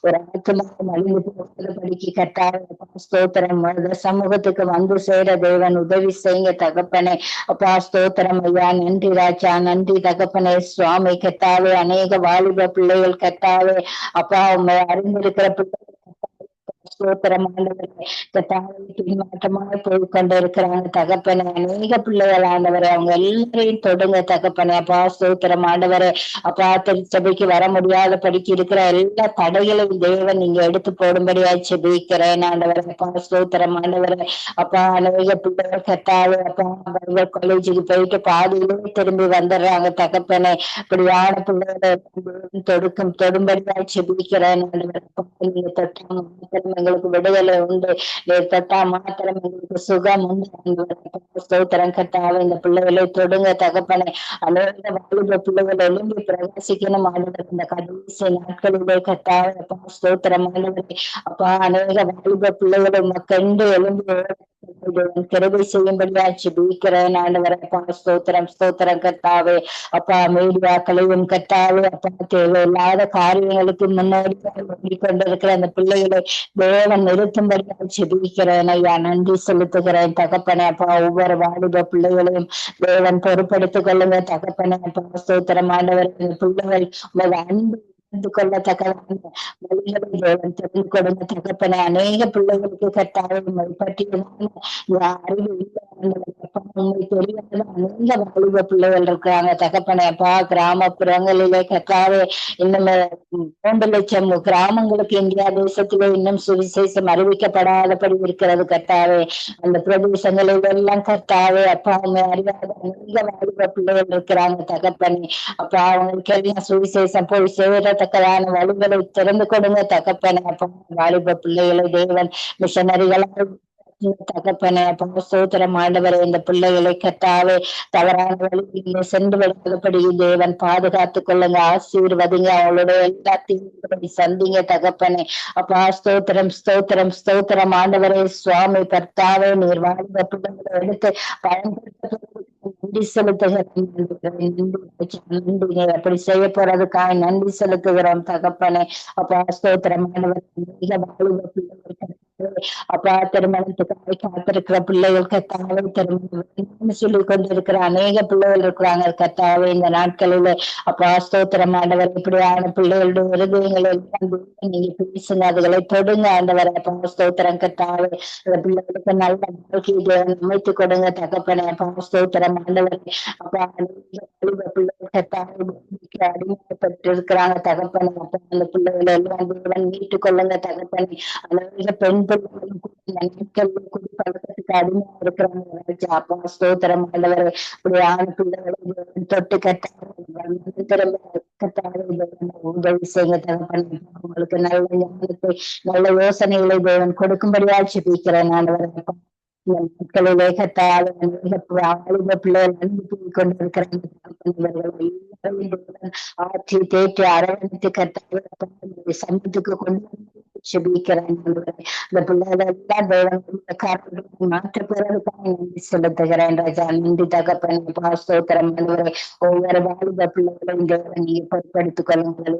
ஒரு ஆத்மாக அழிந்து போகிறபடிக்கு கட்டார ஸ்தோத்திரம் சமூகத்துக்கு வந்து சேர தேவன் உதவி செய்யுங்க தகப்பனே. அப்பா ஸ்தோத்திரம் ஐயா. நன்றி ராஜா. நன்றி தகப்பனே. சுவாமி கத்தாவே அநேக வாலிப பிள்ளைகள் கத்தாவே அப்பா உண்மை அறிந்திருக்கிற பிள்ளைகள் ஸ்தோத்திரம் ஆண்டவரே. பின்மாற்றமாக போய் கொண்டு இருக்கிறாங்க தகப்பனே. அநேக பிள்ளைகள் ஆண்டவரே. அவங்க எல்லாரையும் தொடுங்க தகப்பனே. அப்பா ஸ்தோத்திரம் ஆண்டவரே. அப்பா திருச்சபைக்கு வர முடியாத படிக்க இருக்கிற எல்லா தடைகளையும் தேவன் நீங்க எடுத்து போடும்படியாய் செபிக்கிறேன் ஆண்டவரே. அப்பா ஸ்தோத்திரம் ஆண்டவரே. அப்பா அநேக பிள்ளைகள் கத்தாவே அப்பா காலேஜுக்கு போயிட்டு பாதியிலே திரும்பி வந்துடுறாங்க தகப்பனே. இப்படியான பிள்ளைகளை தொடும்படியாய் செபிக்கிறேன் ஆண்டவரே. நீங்க தொட்டாங்க எங்களுக்கு விடுதலை உண்டு. தொட்டா மாத்திரம் எங்களுக்கு சுகம் உண்டு. ஸ்தோத்திரம் கட்டாவே இந்த பிள்ளைகளை தொடுங்க தகப்பனே. அநேக வாலிப பிள்ளைகள் எழும்பி பிரகாசிக்கணும் ஆண்டவரே. இந்த கடைசி நாட்களிலே கட்டாவே அப்பா ஸ்தோத்திரம் ஆண்டவரே. அப்பா அநேக வாலிப பிள்ளைகளை கண்டு எழும்பி கிருபை செய்யும்படியா செபிக்கிறேன் ஆண்டவரே. அப்பா ஸ்தோத்திரம் ஸ்தோத்திரம் கத்தாவே. அப்பா மீடியாக்களையும் கத்தாவே அப்பா தேவையில்லாத காரியங்களுக்கு முன்னாடி கொண்டிருக்கிற அந்த பிள்ளைகளை தேவன் நிறுத்தும்படியா செபிக்கிறேன் ஐயா. நன்றி செலுத்துகிறேன் தகப்பனே. அப்பா ஒவ்வொரு வாலிப பிள்ளைகளையும் தேவன் பொறுப்படுத்திக் கொள்ளுங்க தகப்பனே. அப்பா ஸ்தோத்திரம் ஆண்டவர். பிள்ளைகள் அன்பு கொள்ளத்தக்கதான வழிகளை தேவன் தெரிந்து கொடுங்க தகப்பனே. அநேக பிள்ளைகளுக்கு கட்டாய பற்றியதான அறிவு உண்மை தெரியாத அநேக வாலிப பிள்ளைகள் இருக்கிறாங்க தகப்பனே. அப்பா கிராமப்புறங்களிலே கட்டாவே இன்னும் 3 லட்சம் கிராமங்களுக்கு இந்தியா தேசத்திலே இன்னும் சுவிசேஷம் அறிவிக்கப்படாதபடி இருக்கிறது கட்டாவே. அந்த பிரதேசங்களில் எல்லாம் கட்டாவே அப்பா அறியாத அநேக வாலிப பிள்ளைகள் இருக்கிறாங்க தகப்பனே. அப்பா அவங்களுக்கு எல்லாம் சுவிசேஷம் போய் சேர செல்லத்தக்கதான வழிகளை திறந்து கொடுங்க தகப்பனே. அப்பா வாலிப பிள்ளைகளை தேவன் மிஷனரிகளாக தகப்பனே அப்பா ஸ்தோத்திரம் ஆண்டவரே. இந்த பிள்ளைகளை கத்தாவே தவறான வழிகளிலே சென்று விடாதபடி தேவன் பாதுகாத்துக் கொள்ளுங்க, ஆசீர்வதிங்க, அவளுடைய எல்லா தீர்வுகளை சந்திங்க தகப்பனே. அப்பா ஸ்தோத்திரம் ஸ்தோத்திரம் ஸ்தோத்திரம் ஆண்டவரே. சுவாமி கர்த்தாவே நீர் வாலிப பிள்ளைகளை எடுத்து பயன்படுத்த நன்றி செலுத்துகிறோம். நன்றி அப்படி செய்ய போறதுக்காக நன்றி செலுத்துகிறோம் தகப்பனே. அப்பா ஸ்தோத்திரம் ஆண்டவரே. வாலிப பிள்ளைகள் அப்பா திருமணத்துக்காக காத்திருக்கிற பிள்ளைகள் கத்தாவே, திருமணம் சொல்லி கொண்டிருக்கிற அநேக பிள்ளைகள் இருக்கிறாங்க கத்தாவே இந்த நாட்களில. அப்பா ஸ்தோத்திரம் ஆண்டவர். இப்படியான பிள்ளைகளுடைய இருதயங்களை எல்லாம் நீங்க பேசுங்க, அதுகளை தொடுங்க ஆண்டவரை. அப்பா ஸ்தோத்திரம் கத்தாவே. இந்த பிள்ளைகளுக்கு நல்ல வாழ்க்கையை அமைத்து கொடுங்க தகப்பனே. அப்பா ஸ்தோத்திரம் ஆண்டவரை. அப்பா பிள்ளைகள் கத்தாவே அடிமைப்பட்டு இருக்கிறாங்க தகப்பனே. அப்பா அந்த பிள்ளைகளை எல்லாம் தேவன் மீட்டுக் கொள்ளுங்க தகப்பனே. அநேக பெண் குடிப்பழக்கத்துக்கு அடிமையா இருக்கிறவங்க அப்பா ஸ்தோத்திரம் ஆண்டவர். இப்படியான பிள்ளைகளை தொட்டு உதவி செய்ய தகப்பனே. உங்களுக்கு நல்ல ஞானத்தை நல்ல யோசனைகளை தேவன் கொடுக்கும்படியா ஜெபிக்கிறேன் ஆண்டவர். நாட்களிலே கத்தாத வாலிப பிள்ளைகள் அன்பு கொண்டிருக்கிறாங்க. ஆட்சி தேற்றி அரவணைத்து கத்தாத சமூகத்துக்கு கொண்டு ஜெபிக்கிறேன். இந்த பிள்ளைகளை எல்லாம் தேவன் காரணங்களை மாற்றப்பெறதுக்காக நன்றி செலுத்துகிறேன் ராஜா. நன்றி தகப்பனே. ஸ்தோத்திரம் ஆண்டவரே. ஒவ்வொரு வாலிப பிள்ளைகளையும் தேவன் நீங்க பொறுப்படுத்திக் கொள்ளுங்கள்,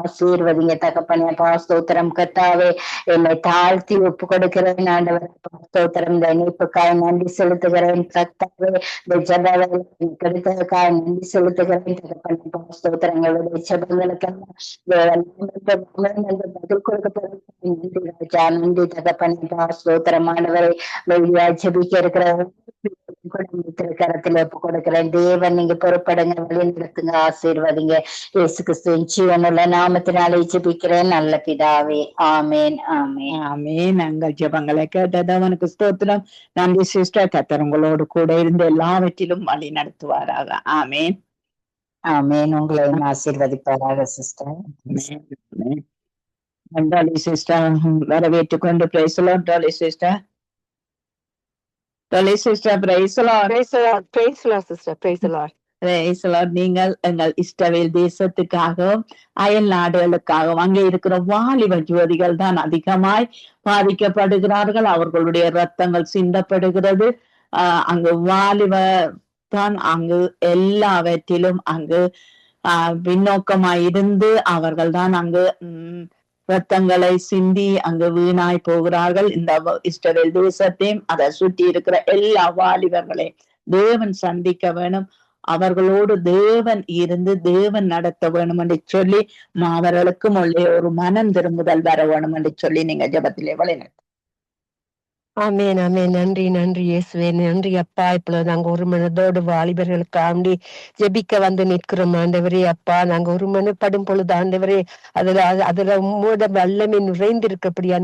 ஆசீர்வதிங்க தகப்பனே. ஸ்தோத்திரம் கத்தாவே. என்னை தாழ்த்தி ஒப்பு கொடுக்கிறேன் ஆண்டவரே. ஸ்தோத்திரம். இந்த இணைப்புக்காக நன்றி செலுத்துகிறேன் கத்தாவே. இந்த ஜெபங்களை கிடைத்ததுக்காக நன்றி செலுத்துகிறேன் தகப்பனே. ஸ்தோத்திரங்களுடைய ஜெபங்களுக்கெல்லாம் பதில் கொடுக்கப்படும். நன்றி ராஜா. நன்றி தகப்பனே. ஸ்தோத்திரமானவரை ஜெபிக்க இருக்கிற கரத்துல ஒப்பு கொடுக்கிறேன். தேவன் நீங்க பொறுப்படுங்க, வழி நடத்துங்க, ஆசீர்வதிங்க. இயேசு கிறிஸ்துவின் ஜீவனுள்ள நாமத்தினாலே ஜெபிக்கிறேன் நல்ல பிதாவே. ஆமேன் ஆமேன் ஆமென். நாங்கள் ஜெபங்களை கேட்டது அவனுக்கு ஸ்தோத்திரம். நன்றி சிஸ்டர். கர்த்தர் உங்களோடு கூட இருந்து எல்லாவற்றிலும் வழி நடத்துவாராக. ஆமென் ஆமேன். உங்களையும் ஆசீர்வதிப்பாராக சிஸ்டர். டாலி சிஸ்டர் வரவேற்றுக் கொண்டு பிரைஸ்லாம் டாலி சிஸ்டர். டாலி சிஸ்டர் பிரைஸ்லாம் நீங்கள் எங்கள் இஸ்ரவேல் தேசத்துக்காகவும் அயல் நாடுகளுக்காகவும் அங்கே இருக்கிற வாலிப ஜோதிகள் தான் அதிகமாய் பாதிக்கப்படுகிறார்கள். அவர்களுடைய ரத்தங்கள் சிந்தப்படுகிறது. அங்கு வாலிப தான் அங்கு எல்லாவற்றிலும் அங்கு பின்னோக்கமாயிருந்து அவர்கள் தான் அங்கு ரத்தங்களை சிந்தி அங்கு வீணாய் போகிறார்கள். இந்த இஸ்ரவேல் தேசத்தையும் அதை சுற்றி இருக்கிற எல்லா வாலிபர்களையும் தேவன் சந்திக்க வேணும். அவர்களோடு தேவன் இருந்து தேவன் நடத்த வேணும் என்று சொல்லி அவர்களுக்கும் உள்ளே ஒரு மனம் திரும்புதல் வர வேணும் என்று சொல்லி நீங்க ஜெபத்திலே வழிநடத்த. ஆமேன் ஆமேன். நன்றி நன்றி இயேசுவே. நன்றி அப்பா. இப்பொழுது நாங்க ஒரு மனதோடு வாலிபர்களுக்காண்டி ஜெபிக்க வந்து நிற்கிறோம் ஆண்டவரே. அப்பா நாங்க ஒரு மனப்படும் பொழுது ஆண்டவரே அதுல உம்மோட வல்லமை நிறைந்திருக்கப்படியா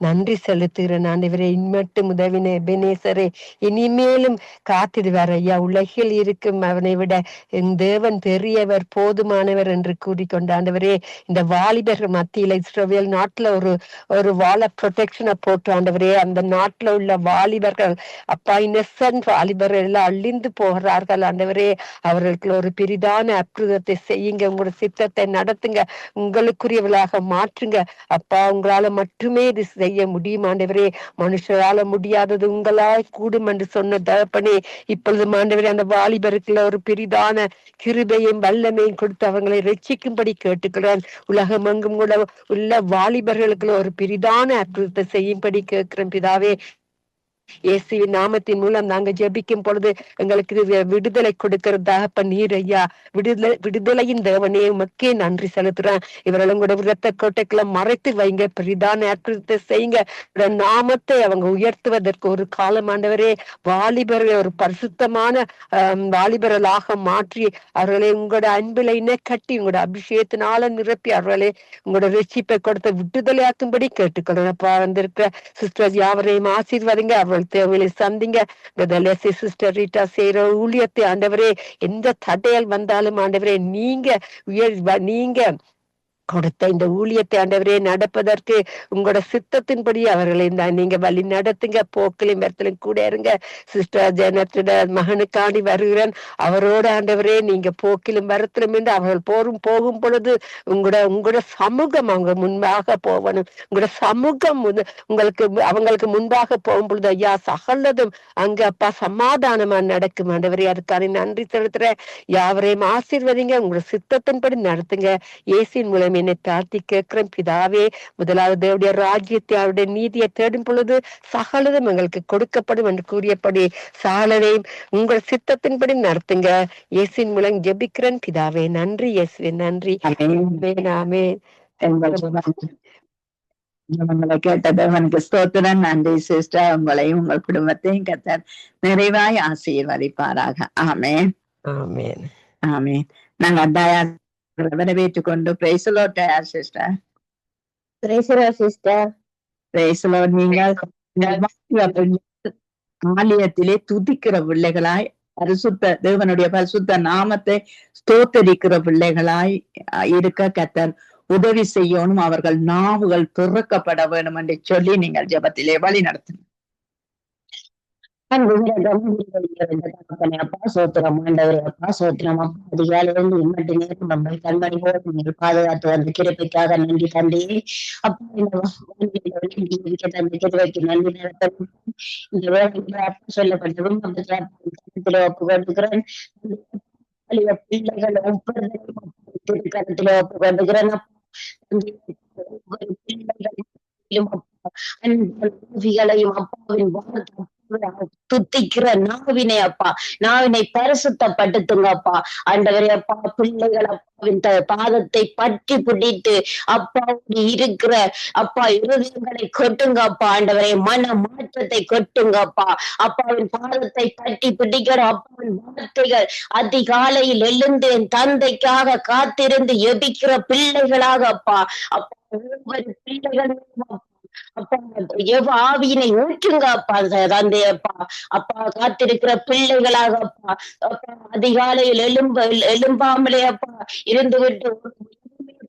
நன்றி செலுத்துகிறேன் ஆண்டவரே. இன்மட்டும் உதவின எபெனேசரே இனிமேலும் காத்திடுவார் ஐயா. உலகில் இருக்கும் அவனை விட என் தேவன் பெரியவர் போதுமானவர் என்று கூறிக்கொண்ட ஆண்டவரே, இந்த வாலிபர்கள் மத்தியில இஸ்ரவேல் நாட்டுல ஒரு வால ப்ரொடெக்ஷனை போட்டு ஆண்டவரே, அந்த நாட்டுல உள்ள வாலிபர்கள் அப்பா இன்னசென்ட் வாலிபர்கள் எல்லாம் அழிந்து போகிறார்கள் ஆண்டவரே. அவர்களுக்கு ஒரு பெரிதான அற்புதத்தை செய்யுங்க. உங்களோட சித்தத்தை நடத்துங்க, உங்களுக்குரியவர்களாக மாற்றுங்க அப்பா. உங்களால மட்டுமே இது செய்ய முடியும் ஆண்டவரே. மனுஷரால முடியாதது உங்களால் கூடும் என்று சொன்ன தகப்பனே, இப்பொழுது ஆண்டவரே அந்த வாலிபருக்குள்ள ஒரு பெரிதான கிருபையும் வல்லமையும் கொடுத்து அவங்களை ரட்சிக்கும்படி கேட்டுக்கிறேன். உலகம் எங்கும் கூட உள்ள வாலிபர்களுக்குள்ள ஒரு பெரிதான அற்புதத்தை செய்யும்படி கேட்கிறேன் பிதாவே. இயேசுவின் நாமத்தின் மூலம் நாங்க ஜெபிக்கும் பொழுது எங்களுக்கு விடுதலை கொடுக்கிறதாக நீர் ஐயா. விடுதலையின் தேவனே உமக்கே நன்றி செலுத்துறேன். இவர்களும் கூட இரத்த கோட்டைக்குள்ள மறைத்து வைங்க, பெரிதான அற்புதத்தை செய்யுங்க. நாமத்தை அவங்க உயர்த்துவதற்கு ஒரு காலம் ஆண்டவரே. வாலிபர்களை ஒரு பரிசுத்தமான வாலிபர்களாக மாற்றி அவர்களை உங்களோட அன்பில கட்டி உங்களோட அபிஷேகத்தினால நிரப்பி அவர்களை உங்களோட ரட்சிப்பை கொடுத்த விடுதலையாக்கும்படி கேட்டுக்கொள்ளப்பா. வந்திருக்கிற சிஸ்டர் யாவரையும் ஆசீர்வதிங்க, அவர்கள் தேவையை சந்திங்க. சிஸ்டர் ரீட்டா செய்யற ஊழியத்தை ஆண்டவரே, எந்த தடையல் வந்தாலும் ஆண்டவரே நீங்க கொடுத்த இந்த ஊழியத்தை ஆண்டவரே நடப்பதற்கு உங்களோட சித்தத்தின்படி அவர்களை நீங்க வழி நடத்துங்க. போக்கிலும் மரத்திலும் கூட இருங்க. சிஸ்டர் ஜெனத்தோட மகனுக்காண்டி வருகிறேன். அவரோட ஆண்டவரே நீங்க போக்கிலும் மரத்திலும் என்று அவர்கள் போகும் பொழுது உங்களோட சமூகம் அவங்க முன்பாக போகணும். உங்களோட சமூகம் உங்களுக்கு அவங்களுக்கு முன்பாக போகும் பொழுது ஐயா சகலதும் அங்க அப்பா சமாதானமா நடக்கும் ஆண்டவரே. அதுக்கான நன்றி செலுத்துறேன். யாவரையும் ஆசீர்வதிங்க. உங்களோட சித்தத்தின்படி நடத்துங்க. இயேசுவின் மூலம் என்னை தாழ்த்தி கேட்கிறேன் பிதாவே. முதலாவது தேவனுடைய ராஜ்யத்தை அவருடைய நீதியை தேடும் பொழுது சகலதும் எங்களுக்கு கொடுக்கப்படும் என்று கூறியபடி சகலதையும் உங்கள் சித்தத்தின்படி நடத்துங்க. இயேசுவின் மூலம் ஜெபிக்கிறேன் பிதாவே. நன்றி இயேசுவே, நன்றி. உங்களை கேட்டது உனக்கு ஸ்தோத்திரம். நன்றி சிஸ்டர். உங்களையும் உங்கள் குடும்பத்தையும் கர்த்தர் நிறைவாய் ஆசீர்வதிப்பாராக. ஆமென், ஆமென், ஆமென். நாங்க அத்தாயா வரவேற்றுக் கொண்டு praise the Lord sister. Praise the Lord sister. Praise the Lord. நீங்கள் ஆலயத்திலே துதிக்கிற பிள்ளைகளாய் பரிசுத்த தேவனுடைய பரிசுத்த நாமத்தை ஸ்தோத்தரிக்கிற பிள்ளைகளாய் இருக்க கர்த்தர் உதவி செய்யணும். அவர்கள் நாவுகள் திறக்கப்பட வேண்டும் என்று சொல்லி நீங்கள் ஜெபத்திலே வழி நடத்துங்க. அப்பா சோத்திரம் ஆண்டவரே. அப்பா சோத்திரம் அப்பா. அதிகாலையிலிருந்து இம்மட்டு நேரம் நம்மை கண்மணி போல நீங்கள் பாதுகாத்து வந்த கிருபைக்காக நன்றி தந்தையே. அப்பா இந்த கிருபைக்கு நன்றி நடத்தும். இந்த வேலைகளை அப்பா சொல்லப்பட்டதும் கருத்துல ஒப்பு கொண்டுகிறேன். பிள்ளைகள் ஒவ்வொரு கருத்துல ஒப்பு கொண்டுகிறேன். பிள்ளைகளையும் அப்பாவின் துத்திக்கிற நாவினை அப்பா நாவினை பரிசுத்தப்படுத்துங்க அப்பா. ஆண்டவரே அப்பா பிள்ளைகள் அப்பாவின் பாதத்தை பற்றி பிடித்து அப்பா இருக்கிற அப்பா இருதயங்களை கொட்டுங்க அப்பா. ஆண்டவரே மன மாற்றத்தை கொட்டுங்க அப்பா. அப்பாவின் பாதத்தை பற்றி பிடிக்கிற அப்பாவின் வார்த்தைகள் அதிகாலையில் எழுந்து என் தந்தைக்காக காத்திருந்து எபிக்கிற பிள்ளைகளாக அப்பா. அப்பா ஒவ்வொரு பிள்ளைகளும் அப்பா ஆவியினை ஊற்றுங்க அப்பா. தந்தை அப்பா அப்பா காத்திருக்கிற பிள்ளைகளாக அப்பா அப்பா அதிகாலையில் எழும்பாமலே அப்பா இருந்து விட்டு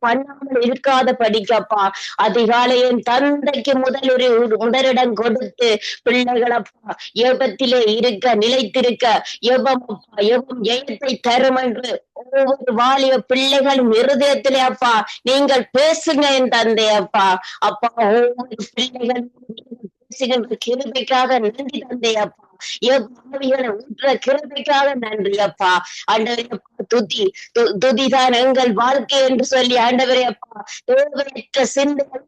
பண்ணாமல் இருக்காத படிக்கப்பா அதிகாலையின் தந்தைக்கு முதலிடம் கொடுத்து பிள்ளைகள் அப்பா ஏபத்திலே இருக்க நிலைத்திருக்க எவம் அப்பா எவம் ஜெயத்தை தரும் என்று ஒவ்வொரு வாலிப பிள்ளைகளும் இருதயத்திலே அப்பா நீங்கள் பேசுங்க என் தந்தை அப்பா. அப்பா ஒவ்வொரு பிள்ளைகளும் பேசுகின்ற கிருபைக்காக நன்றி தந்தை அப்பா. எவ்வாவிகளை ஊற்ற கிருபைக்காக நன்றி அப்பா. ஆண்டவரே அப்பா துதிதான் எங்கள் வாழ்க்கை என்று சொல்லி ஆண்டவரே அப்பா தேவையற்ற சிந்தைகள்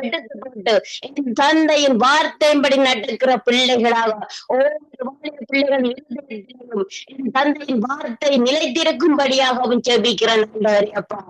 எடுத்துக்கொண்டு என் தந்தையின் வார்த்தையின்படி நடக்கிற பிள்ளைகளாக ஒவ்வொரு பிள்ளைகள் இருந்ததிலும் என் தந்தையின் வார்த்தை நிலைத்திருக்கும்படியாகவும் ஜெபிக்கிறேன் ஆண்டவரே அப்பா.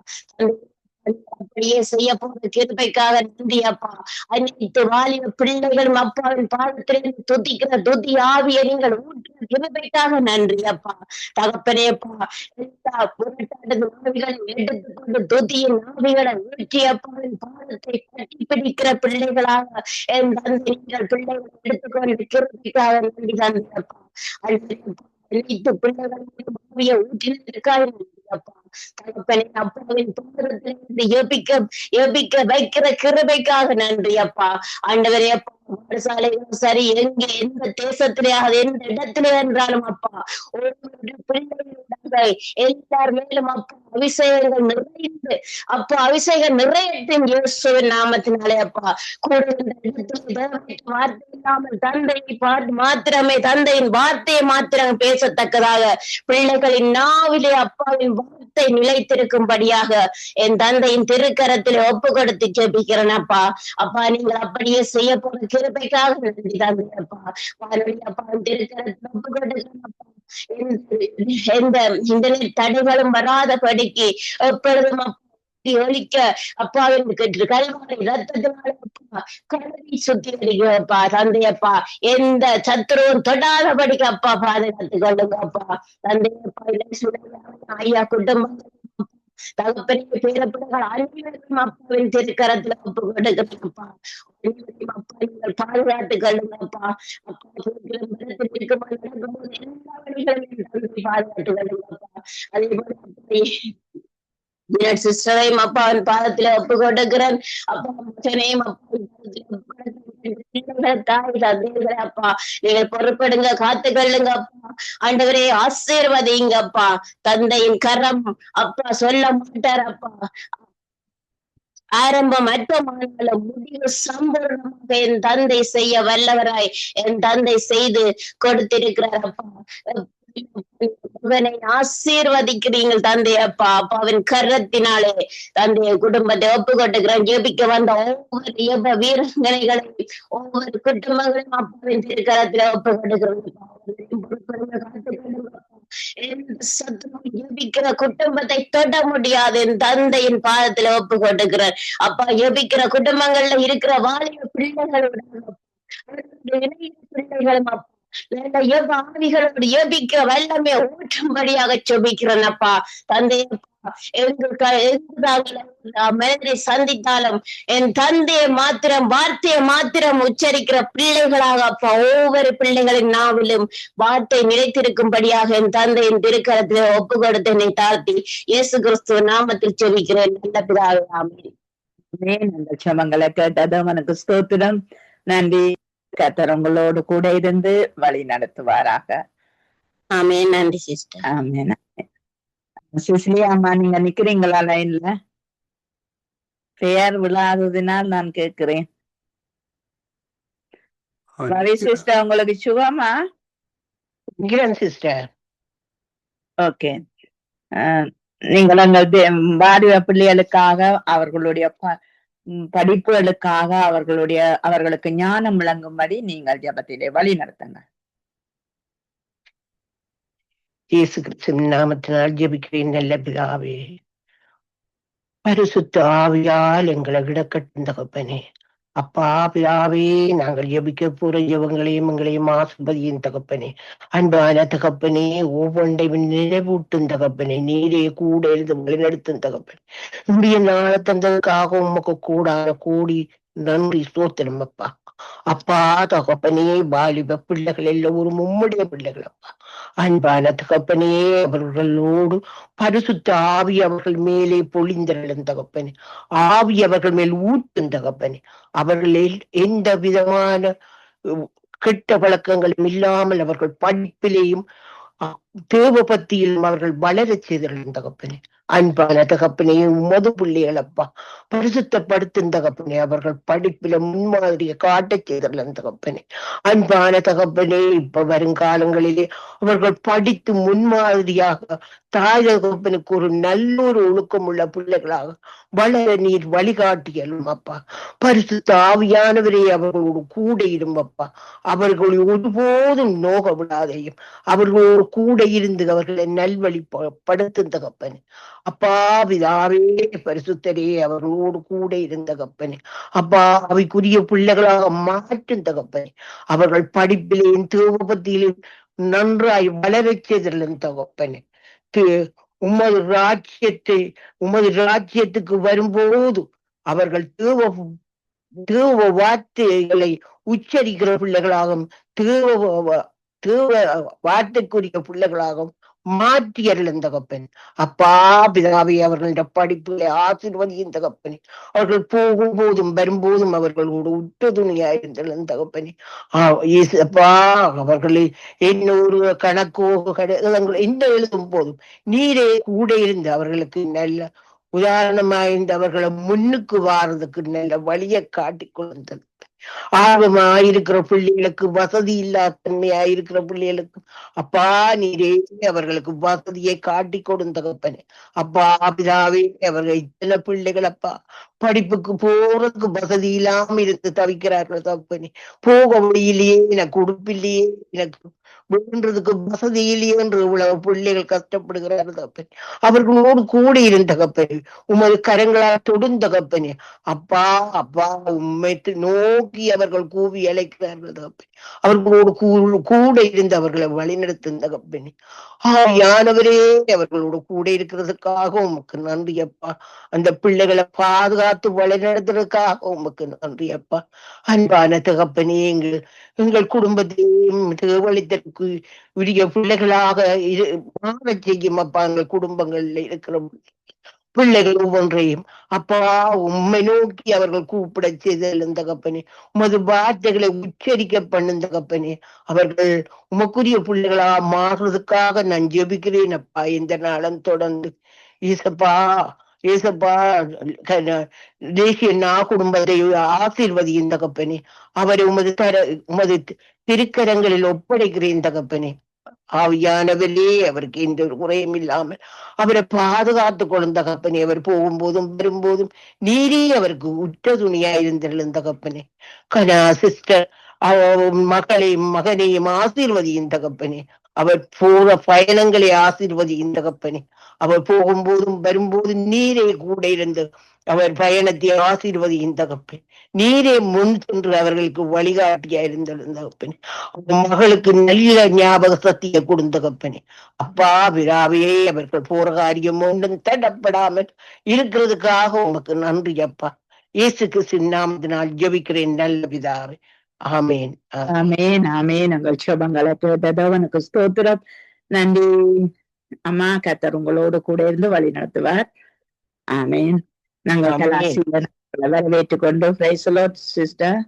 அப்படியே செய்ய போற கிருபைக்காக நன்றி அப்பா. அனைத்து வாலிப பிள்ளைகளும் அப்பாவின் பாதத்திலிருந்து துதிக்கிற துதி ஆவியை நீங்கள் ஊற்ற கிருபைக்காக நன்றி அப்பா. தகப்பனே அப்பா எல்லா புரட்டாடு ஆவிகளையும் எடுத்துக்கொண்டு துதியின் ஆவிகளை ஊற்றி அப்பாவின் பாதத்தை கட்டி பிடிக்கிற பிள்ளைகளாக என் தந்தை நீங்கள் பிள்ளைகளை எடுத்துக்கொண்டு கிருபைக்காக நன்றி தந்தை அப்பா. அனைத்து பிள்ளைகளும் ஆவியை ஊற்றினதற்காக நன்றி அப்பா. தகப்பனே அப்பாவின் பாதத்திலிருந்து எபிக்க வைக்கிற கிருபைக்காக நன்றி அப்பா. ஆண்டவரே அப்பா பாடசாலைகளும் சரி எங்க எந்த தேசத்திலே எந்த இடத்திலே என்றாலும் அப்பா ஒவ்வொரு பிள்ளைகளுடைய எல்லார் மேலும் அப்பா அபிஷேகங்கள் நிறைந்து அப்பா அபிஷேகம் நிறையத்தின் இயேசுவின் நாமத்தினாலே அப்பா கூட இந்த இடத்துல வார்த்தை இல்லாமல் தந்தையை மாத்திரமே தந்தையின் வார்த்தையை மாத்திரம் பேசத்தக்கதாக பிள்ளைகளின் நாவிலே அப்பாவின் வார்த்தை நிலைத்திருக்கும்படியாக என் தந்தையின் திருக்கரத்திலே ஒப்பு கொடுத்து ஜெபிக்கிறேன் அப்பா. அப்பா நீங்கள் அப்படியே செய்ய போற கிருபைக்காக நன்றி தந்தை அப்பா. வானொலி அப்பா திருக்கரத்தில் ஒப்பு கொடுக்கிறேன் அப்பா. எந்த இன்டர்நெட் தடைகளும் வராதபடிக்கு எப்பொழுதும் ஒழிக்க அப்பாவின் கல்வாரி ரத்தத்தினால கல்வி சுத்திகரிக்கப்பா தந்தையப்பா. எந்த சத்துருவும் தொடாதபடிக்கு அப்பா பாதுகாத்து கொள்ளுங்க அப்பா. தந்தையப்பா ஐயா குடும்பம் தகப்பனே பேரப்பிள்ளைகள் அனைவருக்கும் அப்பாவின் திருக்கரத்துல ஒப்பு கொடுக்கப்பா. அப்பா நீங்கள் பாதுகாத்து கொள்ளுங்கப்பா. அப்பா நடக்கும்போது எல்லா வழிகளையும் பாதுகாத்து கொள்ளுங்கப்பா. அதே போல சிஸ்டரையும் அப்பாவின் பாதத்துல ஒப்பு கொடுக்கிறேன். அப்பா மகனையும் தாய் தந்தைகளை அப்பா நீங்கள் பொறுப்படுங்க, காத்துக்கொள்ளுங்க அப்பா. ஆண்டவரே ஆசீர்வதிங்க அப்பா. தந்தையின் கரம் அப்பா சொல்ல மாட்டார் அப்பா. ஆரம்பம் அற்பமானாலும் முடிவு சம்பூர்ணமாக என் தந்தை செய்ய வல்லவராய் என் தந்தை செய்து கொடுத்திருக்கிறார் அப்பா. அவனை ஆசீர்வதிக்கிறீங்கள் தந்தை அப்பா. அப்பாவின் கரத்தினாலே தந்தைய குடும்பத்தை ஒப்பு கொட்டுகிறேன். ஜெபிக்க வந்த ஒவ்வொரு யுப வீரங்கனைகளை ஒவ்வொரு குடும்பங்களும் அப்பாவின் திருக்கரத்துல ஒப்பு கொட்டுகிறோம். ஜெபிக்கிற குடும்பத்தை தொட முடியாது என் தந்தையின் பாதத்துல ஒப்பு கொட்டுகிறார் அப்பா. ஜெபிக்கிற குடும்பங்கள்ல இருக்கிற வாலிப பிள்ளைகளோட பிள்ளைகளும் அப்பா ஆவிகளோடு ஜெபிக்க வல்லமே ஊற்றும்படியாக ஜெபிக்கிறேன் அப்பா. தந்தை மனிதரை சந்தித்தாலும் என் தந்தையை மாத்திரம் வார்த்தையை மாத்திரம் உச்சரிக்கிற பிள்ளைகளாக அப்பா ஒவ்வொரு பிள்ளைகளின் நாவிலும் வார்த்தை நிலைத்திருக்கும்படியாக என் தந்தையின் திருக்கரத்தில் ஒப்பு கொடுத்து என்னை தாழ்த்தி இயேசு கிறிஸ்துவ நாமத்தில் ஜெபிக்கிறேன். நல்ல பிதாவே ஆமென். அந்த ஜெபங்களை கேட்டது உனக்கு ஸ்தோத்திரம். நன்றி. கர்த்தர் உங்களோடு கூட இருந்து வழி நடத்துவாராக. ஆமென். நன்றி சிஸ்டர். ஆமென். சிசிலி அம்மா நீங்க நிக்கிறீங்களா லைன்ல? பெயர் விழாததினால் நான் கேட்கிறேன். ரவி சிஸ்டர் உங்களுக்கு சுகமா? Sister okay. நீங்கள் எங்கள் வாலிப பிள்ளைகளுக்காக அவர்களுடைய படிப்புகளுக்காக அவர்களுக்கு ஞானம் விளங்கும்படி நீங்கள் ஜெபத்திலே வழி நடத்துங்க. இயேசு கிறிஸ்துவின் நாமத்தினால் ஜெபிக்கிறேன் நல்ல பிதாவே. பரிசுத்த ஆவியால் எங்களை விடக்கட்டும் தகப்பனே. அப்பா பிதாவே, நாங்கள் ஜெபிக்க போற ஜெபங்களையும் எங்களையும் ஆசிர்வதியும் தகப்பனே. அன்பான தகப்பனே, ஒவ்வொன்றையும் நினைவூட்டும் தகப்பனே. நீரே கூட இருந்து வழிநடத்தும் தகப்பனே. என்னுடைய நாளை தந்ததுக்காக உமக்கு கூடாத கூடி நன்றி ஸ்தோத்திரம் அப்பா. அப்பா தகப்பனே, வாலிப பிள்ளைகள் எல்லோரும் உம்முடைய பிள்ளைகள் அப்பா. அன்பான தகப்பனே, அவர்களோடு பரிசுத்த ஆவி அவர்கள் மேலே பொழிந்தருளும் தகப்பனே. ஆவி அவர்கள் மேல் ஊற்றும் தகப்பனே. அவர்களில் எந்த விதமான கெட்ட பழக்கங்களும் இல்லாமல் அவர்கள் படிப்பிலேயும் தேவ பக்தியிலும் அவர்கள் வளரச் செய்தருளும் தகப்பனே. அன்பான தகப்பனே, உமது பிள்ளைகள் அப்பா பரிசுத்தப்படுத்தும் தகப்பனே. அவர்கள் படிப்பில முன்மாதிரியை காட்டச் செய்தருளும் தகப்பனே. அன்பான தகப்பனே, இப்ப வருங்காலங்களிலே அவர்கள் படித்து முன்மாதிரியாக தாய் தகப்பனுக்கு ஒரு நல்ல ஒரு ஒழுக்கம் உள்ள பிள்ளைகளாக வளர நீர் வழிகாட்டியலும் அப்பா. பரிசுத்த ஆவியானவரே அவர்களோடு கூட இரும் அப்பா. அவர்களை ஒருபோதும் நோக விடாதையும் அவர்களோடு கூட இருந்து அவர்களை நல்வழிப்படுத்தும் தகப்பனே. அப்பா பிதாவே, பரிசுத்தரே அவர்களோடு கூட இருந்த தகப்பனே. அப்பா அவைக்குரிய பிள்ளைகளாக மாற்றும் தகப்பனே. அவர்கள் படிப்பிலேயும் தேவபத்தியிலும் நன்றாய் வளரச் செய்தலும் தகப்பனே. உமது ராஜ்யத்துக்கு வரும்போது அவர்கள் தேவ வார்த்தைகளை உச்சரிக்கிற பிள்ளைகளாகவும் தேவ வார்த்தைக்குரிய பிள்ளைகளாகவும் மாற்றி அருளும் தகப்பன். அப்பா பிதாவே, அவர்களுடைய படிப்புகளை ஆசீர்வதியும் தகப்பனே. அவர்கள் போகும் போதும் வரும்போதும் அவர்களோடு உற்ற துணியாயிருந்தலும் தகப்பனே. அப்பா அவர்களை என்னொரு கணக்கோ எந்த எழுதும் போதும் நீரே கூட இருந்து அவர்களுக்கு நல்ல உதாரணமாயிருந்து அவர்களை முன்னுக்கு வாரதுக்கு நல்ல வழியை காட்டிக் கொண்டது. ஆர்வமாயிருக்கிற பிள்ளைகளுக்கு, வசதி இல்லாத தன்மையாயிருக்கிற பிள்ளைகளுக்கு அப்பா நீரே அவர்களுக்கு வசதியை காட்டி கொடுத்த தகப்பனே. அப்பா பிதாவே, அவர்கள் இத்தனை பிள்ளைகள் அப்பா படிப்புக்கு போறதுக்கு வசதி இல்லாம இருந்து தவிக்கிறார்கள் தகப்பனே. போக வழியிலேயே எனக்கு உடுப்பில்லையே, எனக்கு வேண்டதுக்கு வசதி இல்லையே என்று இவ்வளவு பிள்ளைகள் கஷ்டப்படுகிறார்கள் தகப்பனே. அவர்களோடு கூட இருந்த தகப்பனே. உமது கரங்களால் தொடும் தகப்பனே. அப்பா அப்பா உண்மை நோக்கி அவர்கள் கூவி அழைக்கிறார்கள் தகப்பனே. அவர்களோடு கூட இருந்து அவர்களை வழிநடத்தும் தகப்பனே. ஆவியானவரே அவர்களோடு கூட இருக்கிறதுக்காக உமக்கு நன்றி அப்பா. அந்த பிள்ளைகளை பாதுகாத்து வழிநடத்துறதுக்காக உமக்கு நன்றி அப்பா. அன்பான தகப்பனே, எங்கள் குடும்பத்தையும் தேவளித்தற்கு உரிய பிள்ளைகளாக மாறச் செய்யும் அப்பா. எங்கள் குடும்பங்கள்ல இருக்கிற பிள்ளைகள் ஒவ்வொன்றையும் அப்பா உம்மை நோக்கி அவர்கள் கூப்பிட செய்தல் தகப்பனே. உமது வார்த்தைகளை உச்சரிக்க பண்ணும் தகப்பனே. அவர்கள் உமக்குரிய பிள்ளைகளா மாறுறதுக்காக நான் ஜெபிக்கிறேன் அப்பா. இந்த நாளும் தொடர்ந்து ஈசப்பா ஏசப்பா தேசிய குடும்பத்தை ஆசீர்வதியும் தகப்பனே. அவரை உமது திருக்கரங்களில் ஒப்படைக்கிறேன் தகப்பனே. ஆவியானவரே அவருக்கு எந்த ஒரு குறையும் இல்லாமல் அவரை பாதுகாத்து கொள்ளும் தகப்பனே. அவர் போகும்போதும் வரும்போதும் நீரே அவருக்கு உற்ற துணியா இருந்திருந்த தகப்பனே. சிஸ்டர் மகளையும் மகனையும் ஆசீர்வதியும் தகப்பனே. அவர் போற பயணங்களை ஆசீர்வதியும் தகப்பனே. அவர் போகும்போதும் வரும்போதும் நீரே கூட இருந்து அவர் பயணத்தை ஆசீர்வதியும் தகப்பனே. நீரே முன் சென்று அவர்களுக்கு வழிகாட்டியா இருந்திருந்த தகப்பனே. மகளுக்கு நல்ல ஞாபக சக்தியை கொடுத்த தகப்பனே. அப்பா பிதாவே அவர்கள் போற காரியம் ஒன்றும் தடப்படாமல் இருக்கிறதுக்காக உமக்கு நன்றி அப்பா. இயேசு கிறிஸ்துவின் நாமத்தினால் ஜெபிக்கிறேன் நல்ல பிதாவே. ஆமேன். ஆமேன் ஆமேன். உங்கள் சுபங்களை கேட்டதவனுக்கு ஸ்தோத்திரம். நன்றி அம்மா. கர்த்தர் உங்களோடு கூட இருந்து வழி நடத்துவார். ஆமேன். நாங்கள் கலாசில வரவேற்றுக் கொண்டு praise the Lord sister.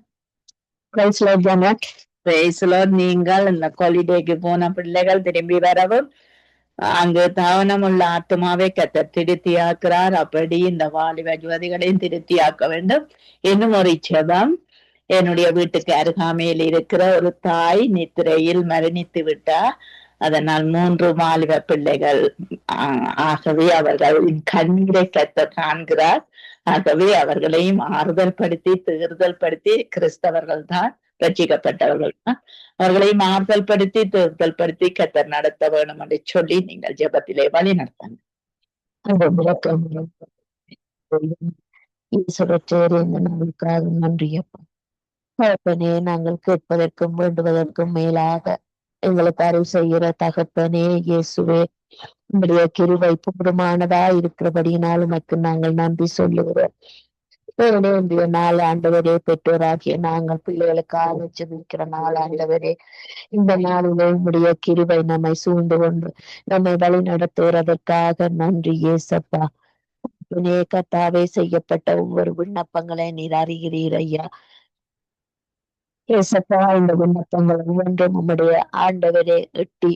Praise Lord Janet. Praise the Lord. நீங்கள் இந்த ஹாலிடேக்கு போன பிள்ளைகள் திரும்பி வரவும் அங்கு தவனமுள்ள ஆத்மாவை கர்த்தர் திருப்தியாக்குறார். அப்படி இந்த வாலிப யுவதிகளையும் திருப்தியாக்க வேண்டும். இன்னும் ஒரு இச்சதம், என்னுடைய வீட்டுக்கு அருகாமையில் இருக்கிற ஒரு தாய் நித்திரையில் மரணித்து விட்டார். அதனால் 3 வாலிப பிள்ளைகள். ஆகவே அவர்களின் கண்ணீரை கர்த்தர் காண்கிறார். ஆகவே அவர்களையும் ஆறுதல் படுத்தி தேர்தல் படுத்தி, கிறிஸ்தவர்கள் தான் ரட்சிக்கப்பட்டவர்கள் தான், அவர்களையும் ஆறுதல் படுத்தி தேர்தல் படுத்தி கர்த்தர் நடத்த வேணும் என்று சொல்லி நீங்கள் ஜெபத்திலே வழி நடத்தாங்க. நன்றி அப்பா. தகப்பனே, நாங்கள் கேட்பதற்கும் வேண்டுவதற்கும் மேலாக எங்களுக்கு அருள் செய்கிற தகப்பனே இயேசுவே, உங்களுடைய கிருபை பூர்ணமானதா இருக்கிறபடியினால் உமக்கு நாங்கள் நன்றி சொல்லுகிறோம். இன்றைய நாள் ஆண்டவரே, பெற்றோராகிய நாங்கள் பிள்ளைகளுக்காக ஜெபிக்கிற நாள் ஆண்டவரே. இந்த நாளிலே உங்களுடைய கிருபை நம்மை சூழ்ந்து கொண்டு நம்மை வழி நடத்துவதற்காக நன்றி ஏசப்பா. கர்த்தாவே, செய்யப்பட்ட ஒவ்வொரு விண்ணப்பங்களை நீர் அறிகிறீர் ஐயா. ஏசப்பா, இந்த விண்ணப்பங்கள் ஒவ்வொன்றும் உம்முடைய ஆண்டவரே எட்டி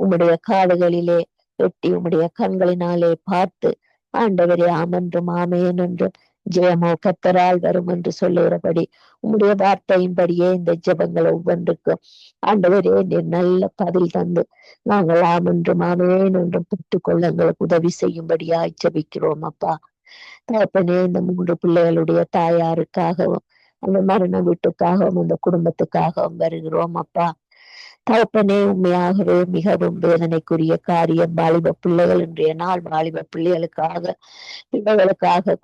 உம்முடைய காதுகளிலே எட்டி உம்முடைய கண்களினாலே பார்த்து ஆண்டவரே ஆமென்றும் ஆமேன் என்று ஜெயமோ கர்த்தரால் வரும் என்று சொல்லுகிறபடி உம்முடைய வார்த்தையின்படியே இந்த ஜெபங்கள் ஒவ்வொன்றுக்கும் ஆண்டவரே நீர் நல்ல பதில் தந்து நாங்கள் ஆமென்றும் ஆமேன் என்றும் பெற்றுக்கொள்ள எங்களுக்கு உதவி செய்யும்படியாய் ஜெபிக்கிறோம் அப்பா. தகப்பனே, இந்த 3 பிள்ளைகளுடைய தாயாருக்காகவும் அந்த மரண வீட்டுக்காகவும் அந்த குடும்பத்துக்காகவும் வருகிறோம் அப்பா. தகப்பனே, உண்மையாகவே மிகவும் வேதனைக்குரிய காரியம். வாலிப பிள்ளைகள் இன்றைய நாள் வாலிப பிள்ளைகளுக்காக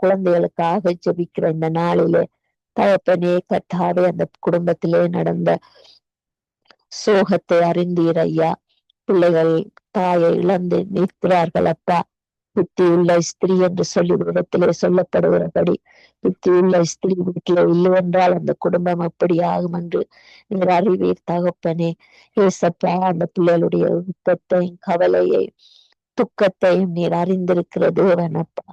குழந்தைகளுக்காக ஜெபிக்கிற இந்த நாளிலே தகப்பனே கர்த்தாவே, அந்த குடும்பத்திலே நடந்த சோகத்தை அறிந்தீர் ஐயா. பிள்ளைகள் தாயை இழந்து நிற்கிறார்கள் அப்பா. புத்தியுள்ள ஸ்திரீ என்று சொல்லி விதத்திலே சொல்லப்படுகிறபடி புத்தியுள்ள ஸ்திரீ வீட்டிலே இல்லை என்றால் அந்த குடும்பம் எப்படி ஆகும் என்று நீர் அறிவீர் தகப்பனே. ஏசப்பா, அந்த பிள்ளைகளுடைய ஊக்கத்தையும் கவலையையும் துக்கத்தையும் நீர் அறிந்திருக்கிற தேவனப்பா.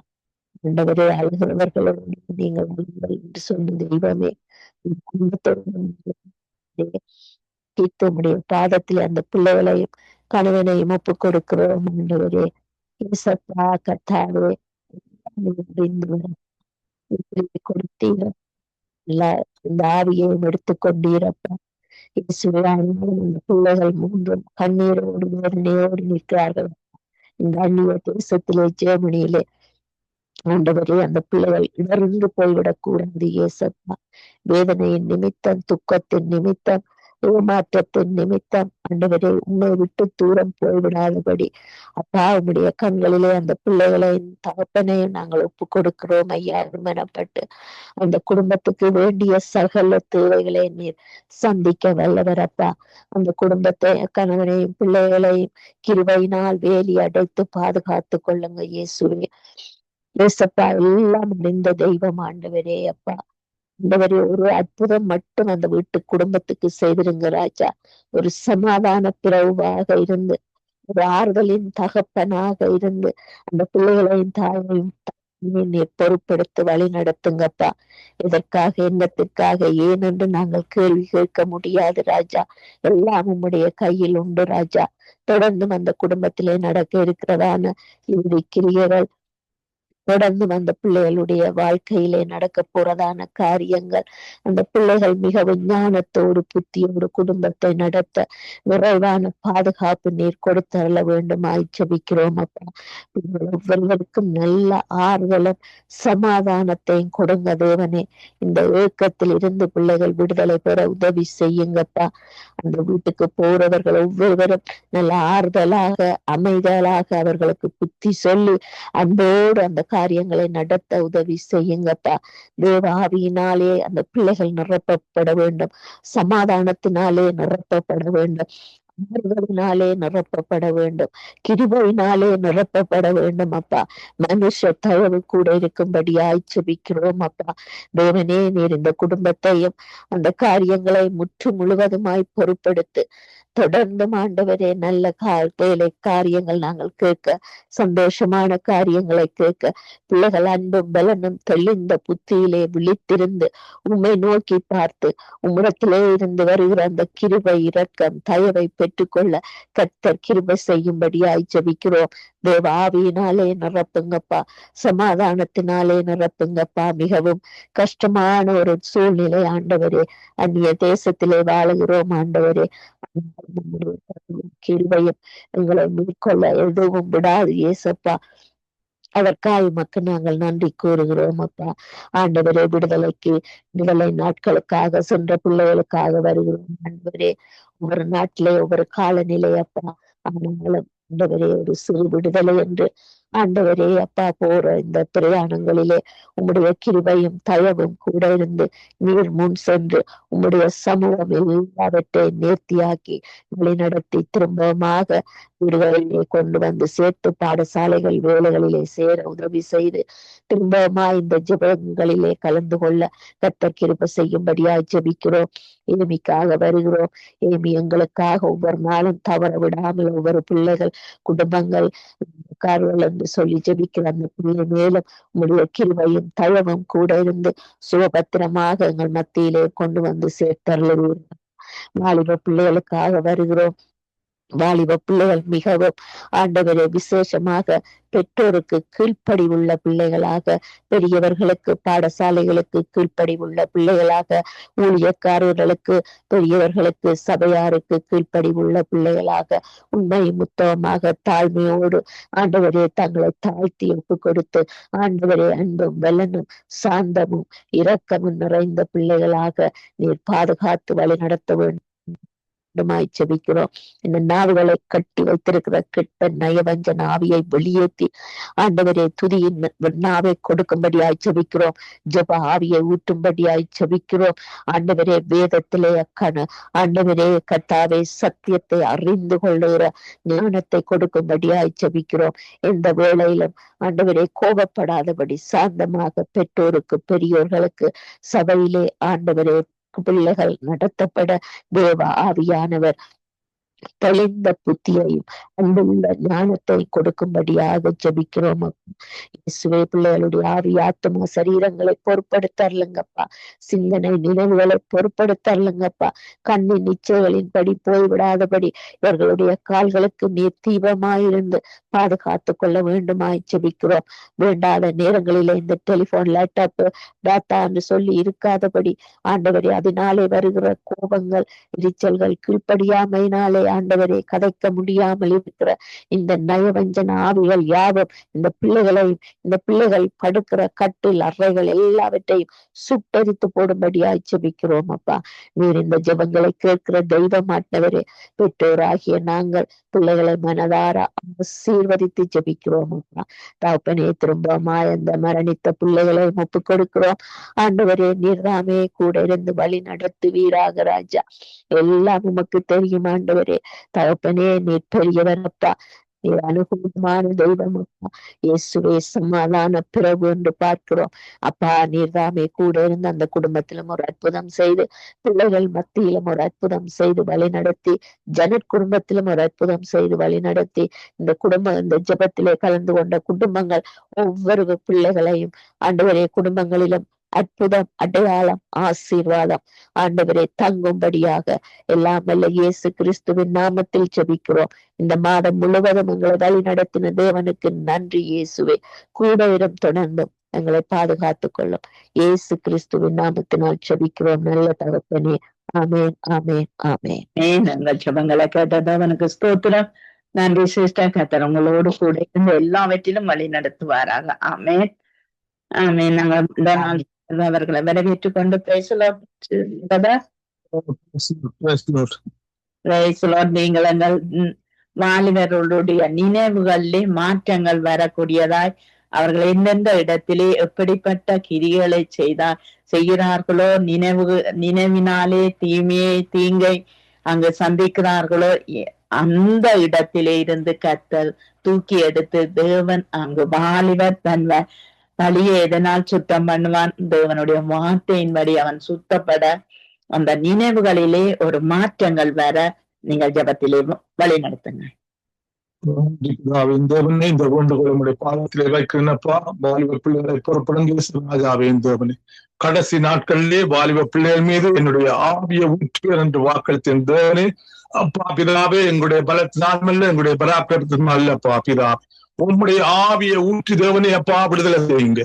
ஆண்டவரே, அழுகிறவர்களோடு நீங்கள் என்று சொன்ன தெய்வமே, குடும்பத்தோடு பாதத்தில் அந்த பிள்ளைகளையும் கணவனையும் ஒப்புக் கொடுக்கிறோம் ஆண்டவரே. ஏசப்பா கர்த்தாவே, கொடுத்தீர இந்த ஆவியையும் எடுத்துக்கொண்டீரப்பா. இந்த பிள்ளைகள் 3 கண்ணீரோடு வேதனையோடு நிற்கிறார்கள் இந்த அந்நிய தேசத்திலே, ஜெர்மனியிலே. ஆண்டவரே, அந்த பிள்ளைகள் இடர்ந்து போய்விடக் கூடாது ஏசப்பா. வேதனையின் நிமித்தம், துக்கத்தின் நிமித்தம், ஏமாற்றத்தின் நிமித்தம் ஆண்டவரே உண்மை விட்டு தூரம் போய்விடாதபடி அப்பா உம்முடைய கண்களிலே அந்த பிள்ளைகளை தகப்பனையும் நாங்கள் ஒப்பு கொடுக்கிறோம் ஐயா. அருமனப்பட்டு அந்த குடும்பத்துக்கு வேண்டிய சகல தேவைகளை நீர் சந்திக்க வல்லவர் அப்பா. அந்த குடும்பத்தை, கணவனையும் பிள்ளைகளையும் கிருபையினால் வேலி அடைத்து பாதுகாத்து கொள்ளுங்க இயேசுவே. ஏசப்பா, எல்லாம் அறிந்த தெய்வம் ஆண்டவரே அப்பா. ஆண்டவரே, ஒரு அற்புதம் மட்டும் அந்த வீட்டு குடும்பத்துக்கு செய்திருங்க ராஜா. ஒரு சமாதான பிறவாக இருந்து ஒரு ஆறுதலின் தகப்பனாக இருந்து அந்த பிள்ளைகளையும் தாயையும் நீர் பொறுப்படுத்தி வழி நடத்துங்கப்பா. இதற்காக என்னத்திற்காக ஏன் என்று நாங்கள் கேள்வி கேட்க முடியாது ராஜா. எல்லாம் உம்முடைய கையில் உண்டு ராஜா. தொடர்ந்து அந்த குடும்பத்திலே நடக்க இருக்கிறதான இறுதி கிரியைகள், தொடர்ந்து அந்த பிள்ளைகளுடைய வாழ்க்கையிலே நடக்க போறதான காரியங்கள், அந்த பிள்ளைகள் மிக விஞ்ஞானத்தோடு புத்தியோடு குடும்பத்தை நடத்த நிறைவான பாதுகாப்பு நீர் கொடுத்தருள வேண்டுமாய் ஜெபிக்கிறோம் அப்பா. பிள்ளைகள் ஒவ்வொருவருக்கும் நல்ல ஆறுதலும் சமாதானத்தையும் கொடுங்க தேவனே. இந்த ஏக்கத்தில் இருந்து பிள்ளைகள் விடுதலை பெற உதவி செய்யுங்கப்பா. அந்த வீட்டுக்கு போறவர்கள் ஒவ்வொருவரும் நல்ல ஆறுதலாக அமைதலாக அவர்களுக்கு புத்தி சொல்லி அன்போடு அந்த காரியங்களை நடத்த உதவி செய்யுங்கப்பா. தேவ ஆவியினாலே அந்த பிள்ளைகள் நிரப்பப்பட வேண்டும், சமாதானத்தினாலே நிரப்பப்பட வேண்டும், ஆறுதலினாலே நிரப்பப்பட வேண்டும், கிருபையினாலே நிரப்பப்பட வேண்டும் அப்பா. மனுஷ தயவு கூட இருக்கும்படியாய் ஜெபிக்கிறோம் அப்பா. தேவனே நீர் இந்த குடும்பத்தையும் அந்த காரியங்களை முற்று முழுவதுமாய் பொறுப்படுத்து தொடர்ந்து ஆண்டவரே நல்ல வேலை காரியங்கள் நாங்கள் கேட்க, சந்தோஷமான காரியங்களை கேட்க, பிள்ளைகள் அன்பும் பலனும் தெளிந்த புத்தியிலே விழித்திருந்து உம்மை நோக்கி பார்த்து உம்மிடத்திலே இருந்து வருகிற அந்த கிருபை இரக்கம் தயவை பெற்றுக்கொள்ள கர்த்தர் கிருபை செய்யும்படியாய் ஜெபிக்கிறோம். தேவ ஆவியினாலே நிரப்புங்கப்பா, சமாதானத்தினாலே நிரப்புங்கப்பா. மிகவும் கஷ்டமான ஒரு சூழ்நிலை ஆண்டவரே, அந்நிய தேசத்திலே வாழுகிறோம் ஆண்டவரே. கிருபையும் எங்களை மேற்கொள்ள எதுவும் விடாது ஏசப்பா. அதற்காக உமக்கு நாங்கள் நன்றி கூறுகிறோம் அப்பா. ஆண்டவரே, விடுதலை நாட்களுக்காக சென்ற பிள்ளைகளுக்காக வருகிறோம் ஆண்டவரே. ஒவ்வொரு நாட்டிலே ஒவ்வொரு காலநிலை அப்பா. ஆனாலும் ஆண்டவரே ஒரு சிறு விடுதலை என்று ஆண்டவரே அப்பா போற இந்த பிரயாணங்களிலே உம்முடைய கிருபையும் தயவும் கூட இருந்து நீர் முன் சென்று உம்முடைய சமூகம் எல்லாவற்றையும் நேர்த்தியாக்கி வழிநடத்தி திரும்பமாக வீடுகளிலே கொண்டு வந்து சேர்த்து பாடசாலைகள் வேலைகளிலே சேர உதவி செய்து திரும்பமா இந்த ஜெபங்களிலே கலந்து கொள்ள கர்த்தர் கிருபை செய்யும்படியாய் ஜெபிக்கிறோம். ஏமிக்காக வருகிறோம். ஏமி எங்களுக்காக ஒவ்வொரு நாளும் தவற விடாமல் ஒவ்வொரு பிள்ளைகள் குடும்பங்கள் கார்கள் என்று சொல்லி ஜெபிக்கிற அந்த பிள்ளை மேலும் உங்களுடைய கிருபையும் தயவும் கூட இருந்து சுபபத்திரமாக எங்கள் மத்தியிலே கொண்டு வந்து சேர்த்தருளுவீர். வாலிப பிள்ளைகளுக்காக வருகிறோம். வாலிப பிள்ளைகள் மிகவும் ஆண்டவரை விசேஷமாக பெற்றோருக்கு கீழ்ப்படி உள்ள பிள்ளைகளாக, பெரியவர்களுக்கு பாடசாலைகளுக்கு கீழ்ப்படி உள்ள பிள்ளைகளாக, ஊழியக்காரர்களுக்கு பெரியவர்களுக்கு சபையாருக்கு கீழ்ப்படி உள்ள பிள்ளைகளாக உண்மை முத்தமாக தாழ்மையோடு ஆண்டவரே தங்களை தாழ்த்தி ஒப்பு கொடுத்து ஆண்டவரே அன்பும் வல்லனும் சாந்தமும் இரக்கமும் நிறைந்த பிள்ளைகளாக நீர் பாதுகாத்து வழி நடத்த வேண்டும் ஜெபிக்கிறோம். இந்த நாவுகளை கட்டி வைத்திருக்கிற கெட்ட நயவஞ்சன ஆவியை வெளியேற்றி ஆண்டவரே துதியின் நாவை கொடுக்கும்படியாய் ஜெபிக்கிறோம். ஜெப ஆவியை ஊற்றும்படியாய் ஜெபிக்கிறோம். ஆண்டவரே வேதத்திலே ஆண்டவரே கர்த்தாவே சத்தியத்தை அறிந்து கொள்ளுகிற ஞானத்தை கொடுக்கும்படியாய் ஜெபிக்கிறோம். எந்த வேளையிலும் ஆண்டவரே கோபப்படாதபடி சாந்தமாக பெற்றோருக்கு பெரியோர்களுக்கு சபையிலே ஆண்டவரே பிள்ளைகள் நடத்தப்பட தேவ ஆவியானவர் தெளிந்த புத்தியையும் அன்புள்ள ஞானத்தை கொடுக்கும்படியாக ஜெபிக்கிறோம். இயேசுவே பிள்ளைகளுடைய ஆவி ஆத்மா சரீரங்களை பொறுப்படுத்தர்லுங்கப்பா. சிந்தனை நினைவுகளை பொறுப்படுத்தர்லுங்கப்பா. கண்ணின் நிச்சயங்களின் படி போய்விடாதபடி இவர்களுடைய கால்களுக்கு நீர் தீபமாயிருந்து பாதுகாத்து கொள்ள வேண்டுமாய் ஜெபிக்கிறோம். வேண்டாத நேரங்களிலே இந்த டெலிபோன் லேப்டாப் டாட்டா என்று சொல்லி இருக்காதபடி ஆண்டவரே அதனாலே வருகிற கோபங்கள் எரிச்சல்கள் கீழ்ப்படியாமையினாலே ஆண்டவரே கதைக்க முடியாமல் இருக்கிற இந்த நயவஞ்சன ஆவிகள் யாவும் இந்த பிள்ளைகள் படுக்கிற கட்டில் அறைகள் எல்லாவற்றையும் சுட்டரித்து போடும்படியாய் ஜெபிக்கிறோம் அப்பா. நீர் இந்த ஜெபங்களை கேட்கிற தெய்வம் ஆண்டவரே. பெற்றோராகிய நாங்கள் பிள்ளைகளை மனதார ஆசீர்வதித்து ஜெபிக்கிறோம் அப்பா. தகப்பனே திரும்பமா இந்த மரணித்த பிள்ளைகளை ஒப்பு கொடுக்கிறோம் ஆண்டவரே. நீர்தாமே கூட இருந்து வழி நடத்துவீராக ராஜா. எல்லாம் உமக்கு தெரியும் ஆண்டவரே. தகப்பனே நீர் பெரியவர் அப்பா. அனுகூலமான தெய்வம் அப்பா. இயேசுவே சமாதான பிறகு என்று பார்க்கிறோம் அப்பா. நீர்தாமே கூட இருந்து அந்த குடும்பத்திலும் ஒரு அற்புதம் செய்து, பிள்ளைகள் மத்தியிலும் ஒரு அற்புதம் செய்து வழி நடத்தி, ஜனட் குடும்பத்திலும் ஒரு அற்புதம் செய்து வழி நடத்தி, இந்த ஜெபத்திலே கலந்து கொண்ட குடும்பங்கள் ஒவ்வொரு பிள்ளைகளையும் ஆண்டவரே குடும்பங்களிலும் அற்புதம், அடையாளம், ஆசீர்வாதம் ஆண்டவரே தங்கும்படியாக எல்லாம் வல்ல இயேசு கிறிஸ்துவின் நாமத்தில் ஜெபிக்கிறோம். இந்த மாதம் முழுவதும் எங்களை வழி நடத்தின தேவனுக்கு நன்றி இயேசுவே. கூட இடம் தொடர்ந்தும் எங்களை பாதுகாத்துக் கொள்ளும். இயேசு கிறிஸ்துவின் நாமத்தினால் ஜெபிக்கிறோம் நல்ல தகப்பனே. ஆமேன், ஆமேன், ஆமேன். எங்கள் ஜெபங்களை கேட்டது அவனுக்கு ஸ்தோத்திரம். நன்றி சிஸ்டர். கர்த்தர் உங்களோடு கூட இருந்து எல்லாவற்றிலும் வழி நடத்துவாராக. ஆமேன், ஆமேன். நாங்கள் இந்த நாள் அவர்களை வரவேற்றுக் கொண்டு பேசலாம். நீங்கள் எங்கள் வாலிபர்களுடைய நினைவுகளிலே மாற்றங்கள் வரக்கூடியதாய் அவர்கள் எந்தெந்த இடத்திலே எப்படிப்பட்ட கிரிகளை செய்கிறார்களோ, நினைவினாலே தீங்கை அங்கு சந்திக்கிறார்களோ, அந்த இடத்திலே இருந்து கர்த்தர் தூக்கி எடுத்து தேவன் அங்கு வாலிபர் தன் வழியை எதனால் சுத்தம் பண்ணுவான்? தேவனுடைய வார்த்தையின்படி அவன் சுத்தப்பட அந்த நினைவுகளிலே ஒரு மாற்றங்கள் வர நீங்கள் ஜெபத்திலே வழி நடத்துங்க. இந்த வேண்டுகோளுடைய பாதத்திலே வைக்கிறப்பா. வாலிப பிள்ளைகளை பொறுப்படுங்க தேவனே. கடைசி நாட்களிலே வாலிப பிள்ளைகள் மீது என்னுடைய ஆவிய ஊற்றுவர் என்று வாக்களித்தேன் தேவனே. அப்பா பிதாவே, எங்களுடைய பலத்தினால்மல்ல, எங்களுடைய பராக்கிரமத்தினால் அல்லப்பா பிதாவே, உம்முடைய ஆவிய ஊற்றி தேவனே அப்பா விடுதலை செய்யுங்க.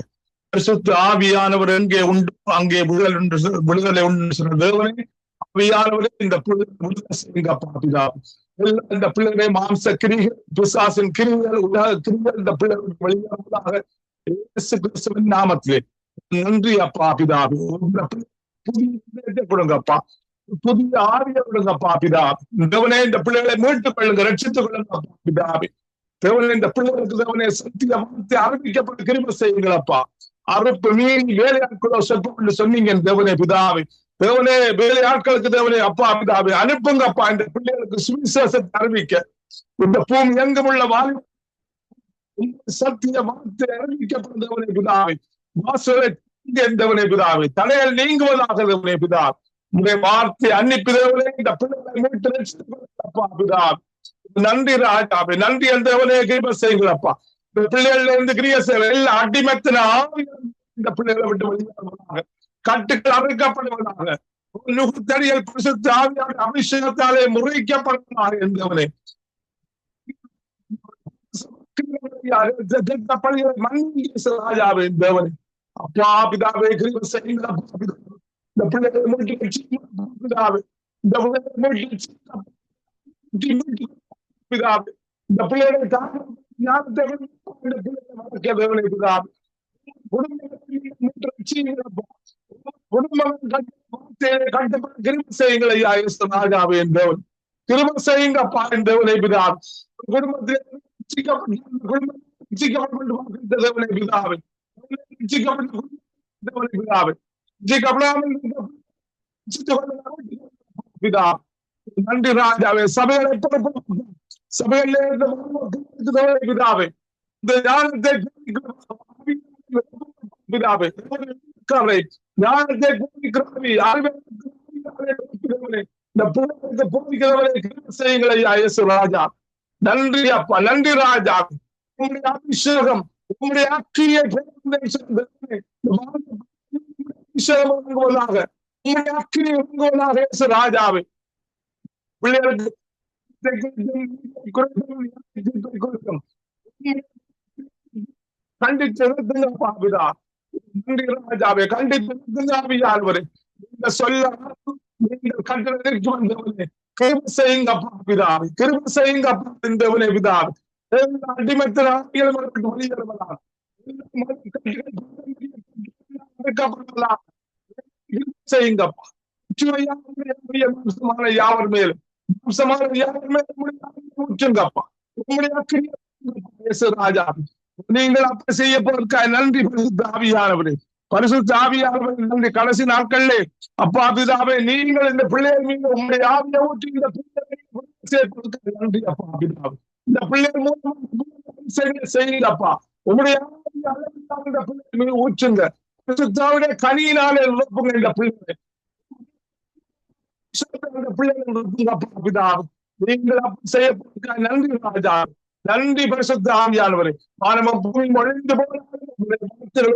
பரிசுத்த ஆவியானவர் எங்கே உண்டு அங்கே விடுதலை உண்டு சொன்ன தேவனே. ஆவியானவரே இந்த விடுதலை செய்யுங்க அப்பா பிதாவே. இந்த பிள்ளைகளை மாம்ச கிரிகள், பிசாசின் கிரிகள், உலக கிரிகள் இந்த பிள்ளைகளுக்கு வழியாக இயேசு கிறிஸ்துவின் நாமத்திலே நன்றி அப்பா பிதாவே. புதிய கொடுங்கப்பா, புதிய ஆவிய கொடுங்கப்பா பிதாவே. தேவனே இந்த பிள்ளைகளை மீட்டுக் கொள்ளுங்க, ரட்சித்துக் கொள்ளுங்க அப்பா பிதாவே. தேவனே இந்த பிள்ளைகளுக்கு தேவனே சத்திய வார்த்தை அறிவிக்கப்பட்ட கிருபை செய்யுங்களப்பா. அறுப்பு மீறி வேலையாட்களோ சொற்ப சொன்னீங்க தேவனே பிதாவே. தேவனே வேலையாட்களுக்கு தேவனே அப்பா பிதாவே அனுப்புங்கப்பா. இந்த பிள்ளைகளுக்கு சுவிசேஷத்தை அறிவிக்க இந்த பூமி எங்கும் உள்ள சத்திய வார்த்தை அறிவிக்கப்பட்ட தேவனே பிதாவே. வாசலை தேவனே பிதாவே, தடைகள் நீங்குவதாக தேவனே பிதாவே. உங்களுடைய வார்த்தை அன்னிப்பு தேவனே இந்த பிள்ளைகளை மீட்டு ரட்சித்துக் பிதாவே. நன்றி ராஜாவே, நன்றி தேவனே கிருபை செய்யுங்களப்பா. இந்த பிள்ளைகள்ல இருந்து கிரியை செய்ய எல்லா அடிமத்தின ஆவியும் இந்த பிள்ளைகளை விட்டு வெளியாகுவதாக, கட்டுக்கள் அறுக்கப்படுவதாக, நுகத்தடிகள் பரிசுத்த ஆவியான அபிஷேகத்தாலே முறைக்கப்படுவதாக என்றவனே. ராஜாவே தேவனே அப்பா பிதாவே கிருபை செய்யுங்களப்பா. இந்த பிள்ளைகளை மூட்டி பிதாவே, இந்த பிதாவே, இந்த பிள்ளைகளை ஞானத்தை வளர்க்க பிதாவே. குடும்பம் கிருபை செய்யுங்கள் ஐயா ராஜாவே தேவன். கிருபை செய்யுங்கப்பா தேவனை பிதாவே. குடும்பத்திலே தேவனை பிதாவே, தேவனை பிதாவே பிதா. நன்றி ராஜாவே. சபைகளை சபையிலே பிதாவே இந்த ஞானத்தை பிதாவே, ஞானத்தை இந்த புலத்தை போதிக்கிறவரை செய்யுங்கள் ஐயா இயேசு ராஜா. நன்றி அப்பா, நன்றி ராஜா. உங்களுடைய அபிஷேகம், உங்களுடைய அக்கிரியை அபிஷேகமாக உங்களுடைய அக்கிரியை உங்களுடைய இயேசு ராஜாவே. பிள்ளைகளுக்கு கண்டித்து பிதா. நன்றி ராஜாவே, கண்டித்து இந்த சொல்ல நீங்கள் கண்டதற்கு வந்தவனே கிருபை செய்யுங்கப்பா பிதாவே, கிருபை செய்யுங்கப்பா இந்தவனே பிதாவே. அடிமத்தின் ஆவிகள் வெளியேறுவதாக செய்யுங்கப்பா. யாவர் மேலும் ஊற்றுங்கப்பா. ராஜா நீங்கள் அப்படி செய்ய போவதற்காக நன்றி பரிசுத்த ஆவியானவரே. பரிசுத்த ஆவியானவரே நன்றி. கடைசி நாட்களிலே அப்பா பிதாவே நீங்கள் இந்த பிள்ளைகள் மீது உங்களுடைய ஆவியை ஊற்றி இந்த பிள்ளைகளை சேர்ப்பதற்கு நன்றி அப்பா பிதாவே. இந்த பிள்ளைகள் மூலமா செய்யுங்கப்பா. உங்களுடைய இந்த பிள்ளைகள் மீது ஊற்றுங்க. பரிசுத்தாவிலே கனியினாலே நிரப்புங்க இந்த பிள்ளைகளை. இந்த பிள்ளைகள் நிரப்புங்கப்பா பிதாவே. நீங்கள் அப்படி செய்யப்பட்ட நன்றி ராஜா. நன்றி பரிசுத்த ஆவியானவரே. மானவ பூமி ஒழிந்து போன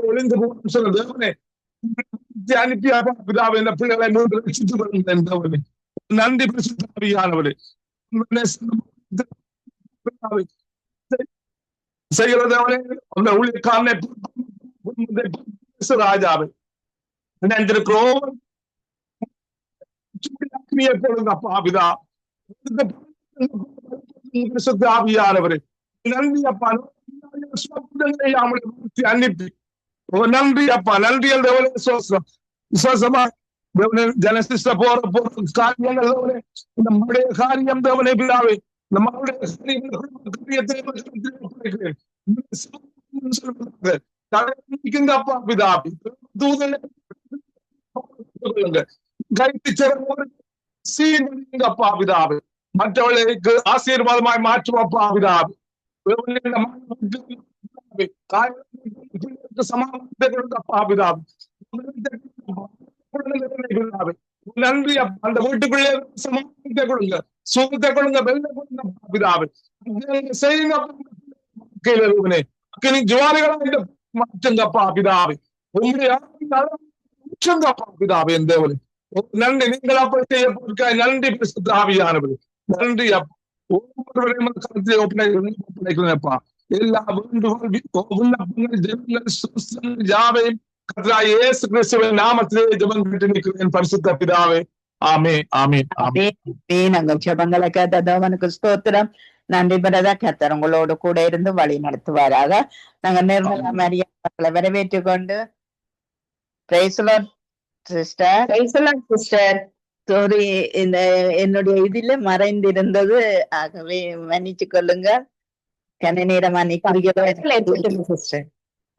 ஒழிந்து போன சொல்ல தேவனே அனுப்பி பிதாவே இந்த பிள்ளைகளை மூன்று ரட்சித்துக் கொள்ளுங்க. நன்றி பரிசுத்த ஆவியானவரே. செய்கிறதவனே அந்த ஊழியக்காரனை ராஜாவை நினைந்திருக்கிறோம். போடுங்கப்பா பிதா. ஆவியானவரே நன்றி அப்பா. அனுப்பி நன்றி அப்பா. நன்றி விசுவாசமா ஜனசிஸ்ட போற காரியங்கள் நம்முடைய காரியம் தேவனை பிதாவே. நம்மளுடைய அப்பா பிதாவே அப்பா பிதாவே. மற்றவர்களுக்கு ஆசீர்வாதமாய் மாற்றும் அப்பா பிதாவே. சமாதானத்தை கொடுங்க அப்பா பிதாவே. நன்றி அப்பா. அந்த வீட்டுக்குள்ளே சமாதானத்தை கொடுங்க, சுகத்தை கொடுங்க, வெள்ள கொடுங்க பிதாவே. செய்யுங்க ஜுவாரிகளா மாற்றுங்கப்பா பிதாவே. உங்களுடைய உச்சங்கப்பா பிதாவே. என் தேவனே நன்றி. நீங்கள் அப்படி செய்ய நன்றி பரிசுத்த ஆவியானவரே. நன்றி அப்பா. ஒவ்வொருவரையும் கருத்திலே ஒப்படைக்கிறேன்ப்பா. எல்லா யாவையும் கர்த்தராகிய இயேசு கிறிஸ்துவின் நாமத்திலே ஜெபம் கேட்டு நிற்கிறேன் பரிசுத்த பிதாவே. ஆமென் ஆமென் ஆமென். நாங்கள் ஜெபங்களை கேட்ட தேவனுக்கு ஸ்தோத்திரம். நன்றி பிரதா. கர்த்தர் உங்களோடு கூட இருந்து வழி நடத்துவாராக. நாங்க நிர்மலா மரியா மக்களை வரவேற்றுக் கொண்டு சிஸ்டர் சாரி இந்த என்னுடைய இதுல மறைந்திருந்தது, ஆகவே மன்னிச்சு கொள்ளுங்க. கன நேரமா சிஸ்டர்.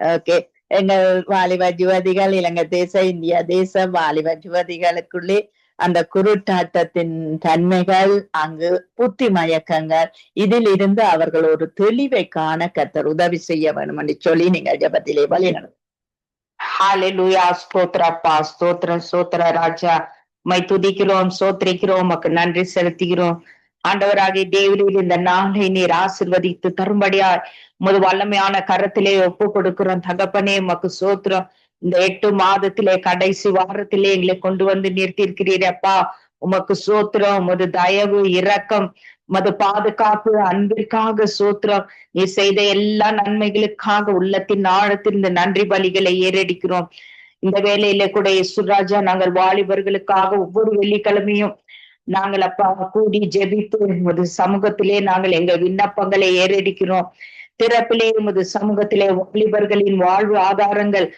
ஓகே. எங்கள் வாலிப யுவதிகள், இலங்கை தேச இந்தியா தேச வாலிப யுவதிகளுக்குள்ளே அந்த குருட்டாட்டத்தின் தன்மைகள், அங்கு புத்தி மயக்கங்கள், இதில் இருந்து அவர்கள் ஒரு தெளிவை காண கர்த்தர் உதவி செய்ய வேண்டும் என்று சொல்லி நீங்கள் ஜெபத்திலே வழி நடத்தும். ஹalleluya. ஸ்தோத்திரப்பா. ஸ்தோத்திர ராஜா. மை துதிக்கிறோம், சோத்திரிக்கிறோம், உமக்கு நன்றி செலுத்துகிறோம். ஆண்டவராகிய தேவரீர் இந்த நாளை நீர் ஆசீர்வதித்து தரும்படியா உமது வல்லமையான கரத்திலே ஒப்பு கொடுக்கிறோம் தகப்பனே. உமக்கு சோத்திரம். இந்த 8 மாதத்திலே கடைசி வாரத்திலே எங்களை கொண்டு வந்து நிறுத்தியிருக்கிறீரப்பா. உமக்கு சோத்திரம். உமது தயவு, இரக்கம், உமது பாதுகாப்பு, அன்பிற்காக சோத்திரம். நீ செய்த எல்லா நன்மைகளுக்காக உள்ளத்தின் ஆழத்தில் இந்த நன்றி பலிகளை ஏறடிக்கிறோம். இந்த வேலையில கூட சுராஜா, நாங்கள் வாலிபர்களுக்காக ஒவ்வொரு வெள்ளிக்கிழமையும் நாங்கள் அப்பா கூடி ஜெபித்து உமது சமூகத்திலே நாங்கள் எங்கள் விண்ணப்பங்களை ஏறடிக்கிறோம். திறப்பிலே உமது சமூகத்திலே வாலிபர்களின் வாழ்வு ஆதாரங்கள்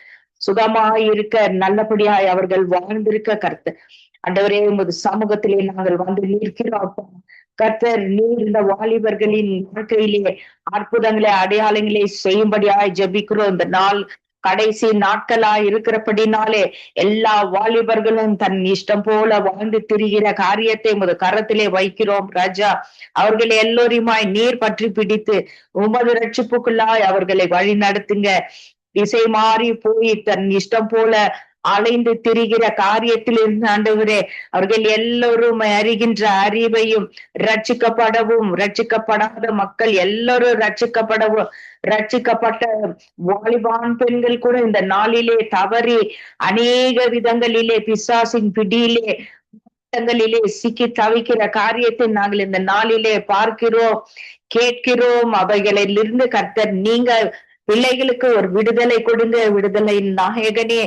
சுகமாய் இருக்க, நல்லபடியாய் அவர்கள் வாழ்ந்திருக்க கர்த்தர் ஆண்டவரே உமது சமூகத்திலே நாங்கள் வந்து நிற்கிறோம் அப்பா. கர்த்தர் நீர் இந்த வாலிபர்களின் வாழ்க்கையிலே அற்புதங்களை, அடையாளங்களை செய்யும்படியாய் ஜெபிக்கிறோம். இந்த நாள் கடைசி நாட்களாய் இருக்கிறபடினாலே எல்லா வாலிபர்களும் தன் இஷ்டம் போல வாழ்ந்து திரிகிற காரியத்தை உமது கரத்திலே வைக்கிறோம் ராஜா. அவர்களை எல்லோருமாய் நீர் பற்றி பிடித்து உமது ரட்சிப்புக்குள்ளாய் அவர்களை வழி நடத்துங்க. திசை மாறி போய் தன் இஷ்டம் போல அலைந்து திரிகிற காரியத்தில் இருந்து ஆண்டவரே அவர்கள் எல்லோரும் அறிகின்ற அறிவையும், ரட்சிக்கப்படவும் ரட்சிக்கப்படாத மக்கள் எல்லோரும் ரட்சிக்கப்படவும், ரட்சிக்கப்பட்ட வாலிபான் பெண்கள் கூட இந்த நாளிலே தவறி அநேக விதங்களிலே பிசாசின் பிடியிலே சிக்கி தவிக்கிற காரியத்தை நாங்கள் இந்த நாளிலே பார்க்கிறோம், கேட்கிறோம். அவைகளிலிருந்து கர்த்தர் நீங்க பிள்ளைகளுக்கு ஒரு விடுதலை கொடுங்க. விடுதலையின் நாயகனே,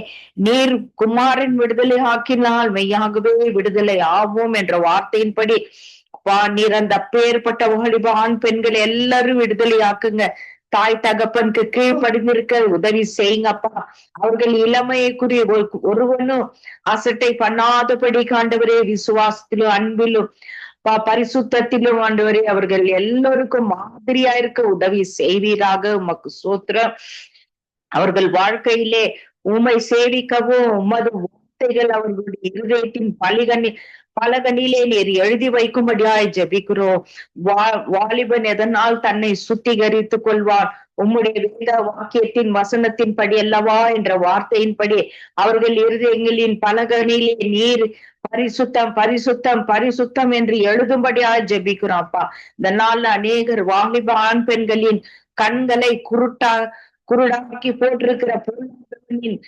நீர் குமாரின் விடுதலை ஆக்கினால் மெய்யாகவே விடுதலை ஆவோம் என்ற வார்த்தையின்படி அப்பா நீர் அந்த அப்பேற்பட்ட வாலிப ஆண் பெண்கள் எல்லாரும் விடுதலை ஆக்குங்க. தாய் தகப்பனுக்கு கீழ்ப்படிந்திருக்க உதவி செய்யுங்கப்பா. அவர்கள் இளமைக்குரிய ஒருவனும் அசட்டை பண்ணாதபடி ஆண்டவரே விசுவாசத்திலும் அன்பிலும் பரிசுத்தத்திலும் ஆண்டவரே அவர்கள் எல்லோருக்கும் மாதிரியா இருக்க உதவி செய்வீராக. உமக்கு சோத்திரம். அவர்கள் வாழ்க்கையிலே உம்மை சேவிக்கவும் உமது வார்த்தைகள் அவர்களுடைய இருதயத்தின் பலகனிலே நீர் எழுதி வைக்கும்படியாய் ஜெபிக்கிறோம். வாலிபன் எதனால் தன்னை சுத்திகரித்துக் கொள்வார்? உம்முடைய வேத வாக்கியத்தின் வசனத்தின்படி அல்லவா என்ற வார்த்தையின்படி அவர்கள் இருதயங்களின் பலகனிலே நீர் பரிசுத்தம் பரிசுத்தம் பரிசுத்தம் என்று எழுதும்படியாய் ஜெபிக்கிறோம் அப்பா. இந்த நாள்ல அநேகர் வாலிப ஆண் பெண்களின் கண்களை குருடாக்கி போட்டிருக்கிற பொருளாதாரத்தின்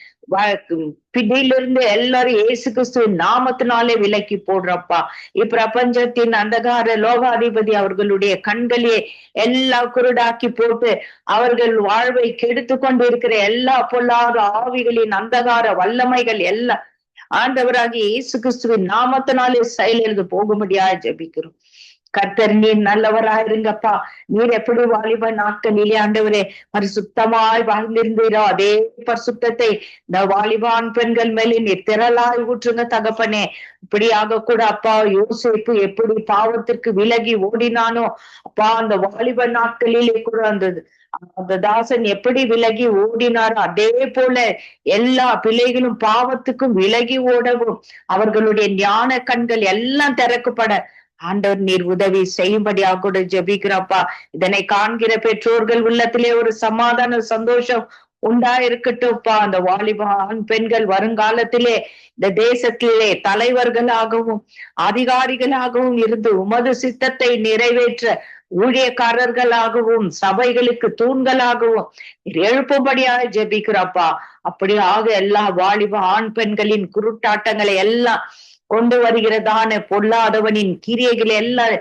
பிடியிலிருந்து எல்லாரும் இயேசு கிறிஸ்துவின் நாமத்தினாலே விலக்கி போடுறப்பா. இப்பிரபஞ்சத்தின் அந்தகார லோகாதிபதி அவர்களுடைய கண்களே எல்லாம் குருடாக்கி போட்டு அவர்கள் வாழ்வை கெடுத்து கொண்டு இருக்கிற எல்லா பொல்லாத ஆவிகளின் அந்தகார வல்லமைகள் எல்லாம் ஆண்டவராகிய இயேசு கிறிஸ்துவின் நாமத்தினாலே செயலிழந்து போகும்படியா ஜெபிக்கிறோம். கர்த்தர் நீர் நல்லவராயிருங்கப்பா. நீர் எப்படி வாலிப நாட்களிலே ஆண்டவரே பரிசுத்தமாய் வாழ்ந்திருந்தீரோ அதே பரிசுத்தத்தை இந்த வாலிபான் பெண்கள் மேலே நீர் திரளாய் ஊற்றுங்க தகப்பனே. இப்படியாக கூட அப்பா யோசிப்பு எப்படி பாவத்திற்கு விலகி ஓடினானோ அப்பா அந்த வாலிப நாட்களிலே கூட அந்த தாசன் எப்படி விலகி ஓடினாரோ அதே போல எல்லா பிள்ளைகளும் பாவத்துக்கும் விலகி ஓடவும் அவர்களுடைய ஞான கண்கள் எல்லாம் திறக்கப்பட ஆண்டவர் நீர் உதவி செய்யும்படியாக கூட ஜெபிக்கிறப்பா. இதனை காண்கிற பெற்றோர்கள் உள்ளத்திலே ஒரு சமாதான சந்தோஷம் உண்டாயிருக்கட்டும்ப்பா. அந்த வாலிப ஆண் பெண்கள் வருங்காலத்திலே இந்த தேசத்திலே தலைவர்களாகவும் அதிகாரிகளாகவும் இருந்து உமது சித்தத்தை நிறைவேற்ற ஊழியக்காரர்களாகவும் சபைகளுக்கு தூண்களாகவும் எழுப்பும்படியாக ஜெபிக்கிறப்பா. அப்படியாக எல்லா வாலிப ஆண் பெண்களின் குருட்டாட்டங்களை எல்லாம் கொண்டு வருகிறதான பொல்லாதவனின் கிரியைகள் எல்லாம்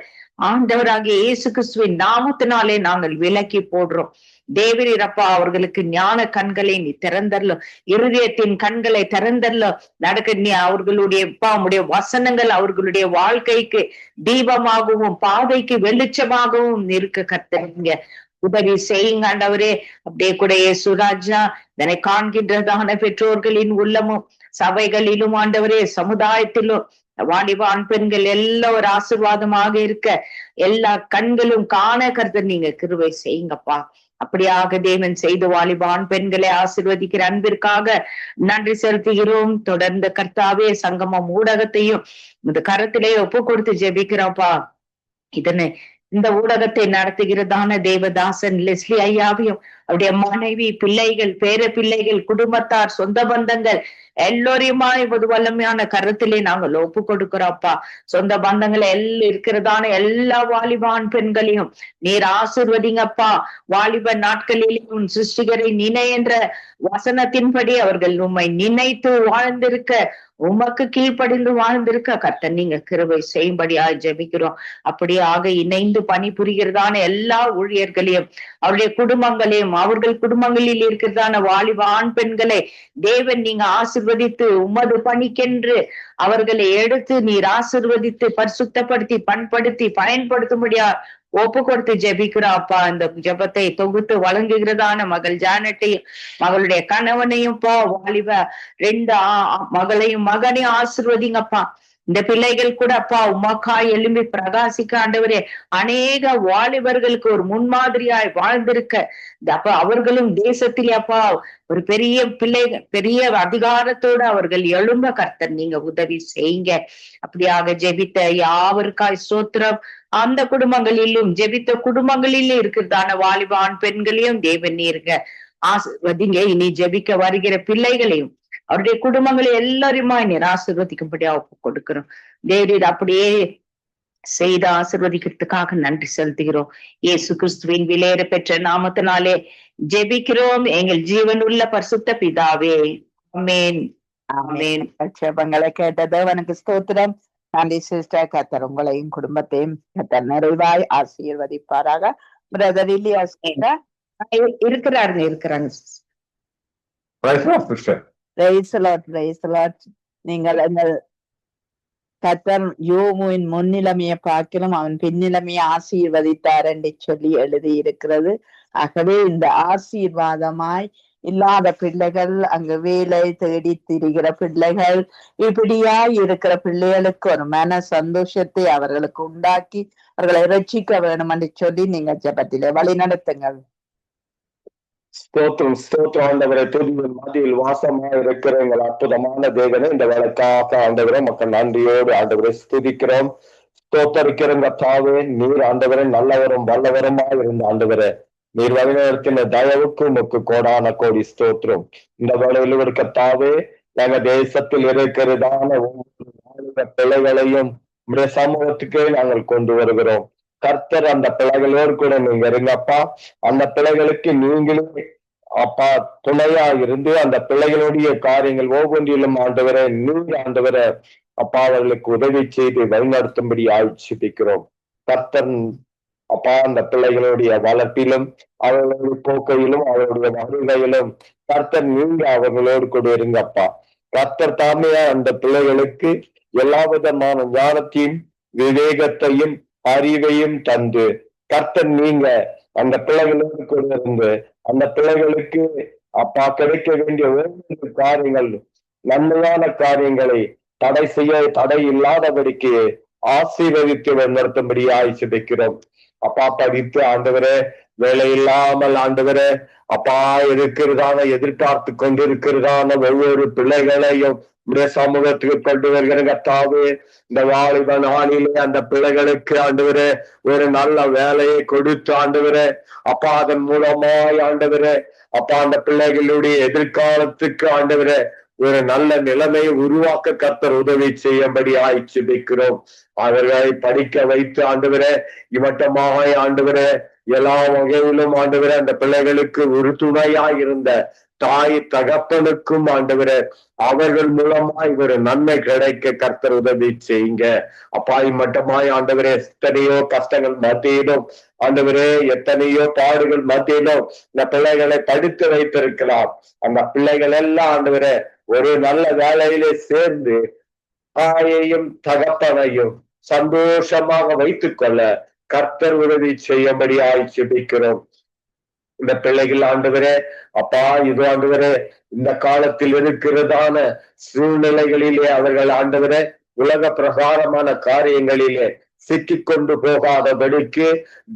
ஆண்டவராகிய இயேசு கிறிஸ்துவின் நாமத்தினாலே நாங்கள் விலக்கி போடுறோம். தேவரீரப்பா அவர்களுக்கு ஞான கண்களை நீ திறந்தரலும், இருதயத்தின் கண்களை திறந்தரலும் நடக்க நீ அவர்களுடைய உடைய வசனங்கள் அவர்களுடைய வாழ்க்கைக்கு தீபமாகவும் பாதைக்கு வெளிச்சமாகவும் இருக்க கர்த்தருங்க உதவி செய்யுங்க ஆண்டவரே. அப்படியே கூட சுராஜா இதனை காண்கின்றதான பெற்றோர்களின் உள்ளமும் சபைகளிலும் ஆண்டவரே சமுதாயத்திலும் வாலிப ஆண் பெண்கள் எல்லாம் ஒரு ஆசீர்வாதமாக இருக்க எல்லா கண்களும் காண கர்த்தர் நீங்க கிருபை செய்யுங்கப்பா. அப்படியாக தேவன் செய்து வாலிப ஆண் பெண்களை ஆசீர்வதிக்கிற அன்பிற்காக நன்றி செலுத்துகிறோம். தொடர்ந்து கர்த்தாவே சங்கமம் ஊடகத்தையும் இந்த கரத்திலே ஒப்பு கொடுத்து ஜெபிக்கிறோம்ப்பா. இந்த ஊடகத்தை நடத்துகிறதான தேவதாசன் லெஸ்லி ஐயாவையும் அவருடைய மனைவி பிள்ளைகள் பேர பிள்ளைகள் குடும்பத்தார் சொந்த பந்தங்கள் எல்லோரையுமா இப்போது வல்லமையான கருத்திலே நாங்கள் ஒப்பு கொடுக்கிறோம்ப்பா. சொந்த பந்தங்கள் இருக்கிறதான எல்லா வாலிபான் பெண்களையும் நீர் ஆசீர்வதிங்கப்பா. வாலிப நாட்களிலே உன் சிருஷ்டிகரை நினை என்ற வசனத்தின்படி அவர்கள் உம்மை நினைத்து வாழ்ந்திருக்க உமக்கு கீழ்ப்படிந்து வாழ்ந்திருக்க கர்த்தர் நீங்க கிருபை செய்யும்படியா ஜெபிக்கிறோம். அப்படியாக இணைந்து பணிபுரிகிறதான எல்லா ஊழியர்களையும் அவருடைய குடும்பங்களையும் அவர்கள் குடும்பங்களில் இருக்கிறதான வாலிப ஆண் பெண்களை தேவன் நீங்க ஆசீர்வதித்து உமது பணிக்கென்று அவர்களை எடுத்து நீர் ஆசீர்வதித்து பரிசுத்தப்படுத்தி பண்படுத்தி பயன்படுத்தும்படியா ஒப்பு கொடுத்து ஜெபிக்கிறோம் அப்பா. இந்த ஜெபத்தை தொகுத்து வழங்குகிறதான மகள் ஜானட்டையும் மகளுடைய கணவனையும் பா வாலிப 2 மகளையும் மகனையும் ஆசீர்வதிங்கப்பா. இந்த பிள்ளைகள் கூட அப்பா உமக்காய் எழும்பி பிரகாசிக்க ஆண்டவரே அநேக வாலிபர்களுக்கு ஒரு முன்மாதிரியாய் வாழ்ந்திருக்க அப்ப அவர்களும் தேசத்திலே அப்பா ஒரு பெரிய அதிகாரத்தோடு அவர்கள் எழும்ப கர்த்தர் நீங்க உதவி செய்யுங்க. அப்படியாக ஜெபித்த யாவருக்காய் ஸ்தோத்திரம். அந்த குடும்பங்களிலும் ஜெபித்த குடும்பங்களிலும் இருக்கிறதான வாலிப ஆண் பெண்களையும் தேவன் நீருங்க ஆசீர்வதிங்க. இனி ஜெபிக்க வருகிற பிள்ளைகளையும் அவருடைய குடும்பங்களை எல்லாருமா நீர் ஆசீர்வதிக்கும்படியா ஒப்பு கொடுக்கிறோம். தேவரீர் அப்படியே செய்து ஆசீர்வதிக்கிறதுக்காக நன்றி செலுத்துகிறோம். இயேசு கிறிஸ்துவின் விலையேற பெற்ற நாமத்தினாலே ஜெபிக்கிறோம் எங்கள் ஜீவனுள்ள பரிசுத்த பிதாவே, ஆமென் ஆமென். ஜெபங்களை கேட்ட தேவனுக்கு ஸ்தோத்திரம். நன்றி சிஸ்டர். கர்த்தர் உங்களையும் குடும்பத்தையும் கர்த்தர் நிறைவாய் ஆசீர்வதிப்பாராக. பிரதர் இலியாஸ் இருக்கிறாங்க. நீங்கள் கர்த்தர் யோமுவின் முன்னிலைமையை பார்க்கிறோம், அவன் பின்னிலைமையை ஆசீர்வதித்தார் என்று சொல்லி எழுதி இருக்கிறது. ஆகவே இந்த ஆசீர்வாதமாய் இல்லாத பிள்ளைகள், அங்கு வேலை தேடி திரிகிற பிள்ளைகள், இப்படியா இருக்கிற பிள்ளைகளுக்கு ஒரு மன சந்தோஷத்தை அவர்களுக்கு உண்டாக்கி அவர்களை ரட்சிக்க வேணும் என்று சொல்லி நீங்க ஜெபத்திலே வழி நடத்துங்கள். ஸ்தோத்திரம் ஸ்தோத்திரம் ஆண்டவரை துதியின் மத்தியில் வாசமா இருக்கிற எங்கள் அற்புதமான தேவனை இந்த வேலைக்காக ஆண்டவரை மக்கள் நன்றியோடு ஆண்டவரை ஸ்துதிக்கிறோம் ஸ்தோத்தரிக்கிறங்க தாவே நீர் ஆண்டவரை நல்லவரும் வல்லவருமா இருந்த ஆண்டவரை நீர் வழிநடத்தின தயவுக்கு உமக்கு கோடான கோடி ஸ்தோத்திரம் இந்த வேலையில் இருக்க தாவே நாங்க தேசத்தில் இருக்கிறதான ஒவ்வொரு பிள்ளைகளையும் உடைய சமூகத்துக்கே நாங்கள் கொண்டு வருகிறோம். கர்த்தர் அந்த பிள்ளைகளோடு கூட நீங்க இருங்கப்பா. அந்த பிள்ளைகளுக்கு நீங்களே அப்பா துணையா இருந்து அந்த பிள்ளைகளுடைய காரியங்கள் ஒவ்வொன்றிலும் ஆண்டவரை நீங்க ஆண்டவரை அப்பா அவர்களுக்கு உதவி செய்து வழிநடத்தும்படி ஆட்சிப்பிக்கிறோம். கர்த்தர் அப்பா அந்த பிள்ளைகளுடைய வளர்ப்பிலும் அவர்களுடைய போக்கையிலும் அவர்களுடைய வருகையிலும் கர்த்தர் நீங்க அவர்களோடு கூட இருங்கப்பா. கர்த்தர் தாமே அந்த பிள்ளைகளுக்கு எல்லா விதமான ஞானத்தையும் விவேகத்தையும் அறிவையும் தந்து கர்த்தர் நீங்க அந்த பிள்ளைகளோடு கூட இருந்து அந்த பிள்ளைகளுக்கு அப்பா கிடைக்க வேண்டிய ஒவ்வொரு காரியங்கள் நன்மையான காரியங்களை தடை இல்லாதபடிக்கு ஆசீர்வதித்து வழிநடத்தும்படி ஆசிக்கிறோம். அப்பா படித்து ஆண்டவரே வேலை இல்லாமல் ஆண்டவரே அப்பா இருக்கிறதான எதிர்பார்த்து கொண்டிருக்கிறதான ஒவ்வொரு பிள்ளைகளையும் உடைய சமூகத்துக்கு கொண்டு வருகிற கர்த்தாவே இந்த வாலிப நாளிலே அந்த பிள்ளைகளுக்கு ஆண்டவரே ஒரு நல்ல வேலையை கொடுத்து ஆண்டவரே அப்பா அதன் மூலமாய் ஆண்டவரே அப்பா அந்த பிள்ளைகளுடைய எதிர்காலத்துக்கு ஆண்டவரே ஒரு நல்ல நிலைமையை உருவாக்க கர்த்தர் உதவி செய்யும்படி ஆய்ச்சிக்கிறோம். அவர்களை படிக்க வைத்து ஆண்டவரே இவட்டமாக ஆண்டவரே எல்லா வகையிலும் ஆண்டவரே அந்த பிள்ளைகளுக்கு ஒரு துணையாய் இருந்த தாய் தகப்பனுக்கும் ஆண்டவரே அவர்கள் மூலமாய் ஒரு நன்மை கிடைக்க கர்த்தர் உதவி செய்யுங்க. அப்பாய் மட்டமாய் ஆண்டவரே எத்தனையோ கஷ்டங்கள் மத்தியிலும் ஆண்டவரே எத்தனையோ பாடுகள் மத்தியிலும் இந்த பிள்ளைகளை படித்து வைத்திருக்கலாம். அந்த பிள்ளைகள் எல்லாம் ஆண்டவரே ஒரு நல்ல வேலையிலே சேர்ந்து தாயையும் தகப்பனையும் சந்தோஷமாக வைத்துக் கொள்ள கர்த்தர் உதவி செய்யும்படி ஆய்ச்சிக்கிறோம். இந்த பிள்ளைகள் ஆண்டவரே அப்பா இது ஆண்டவரே இந்த காலத்தில் இருக்கிறதான சூழ்நிலைகளிலே அவர்கள் ஆண்டவரே உலக பிரகாரமான காரியங்களிலே சிக்கிக்கொண்டு போகாதபடிக்கு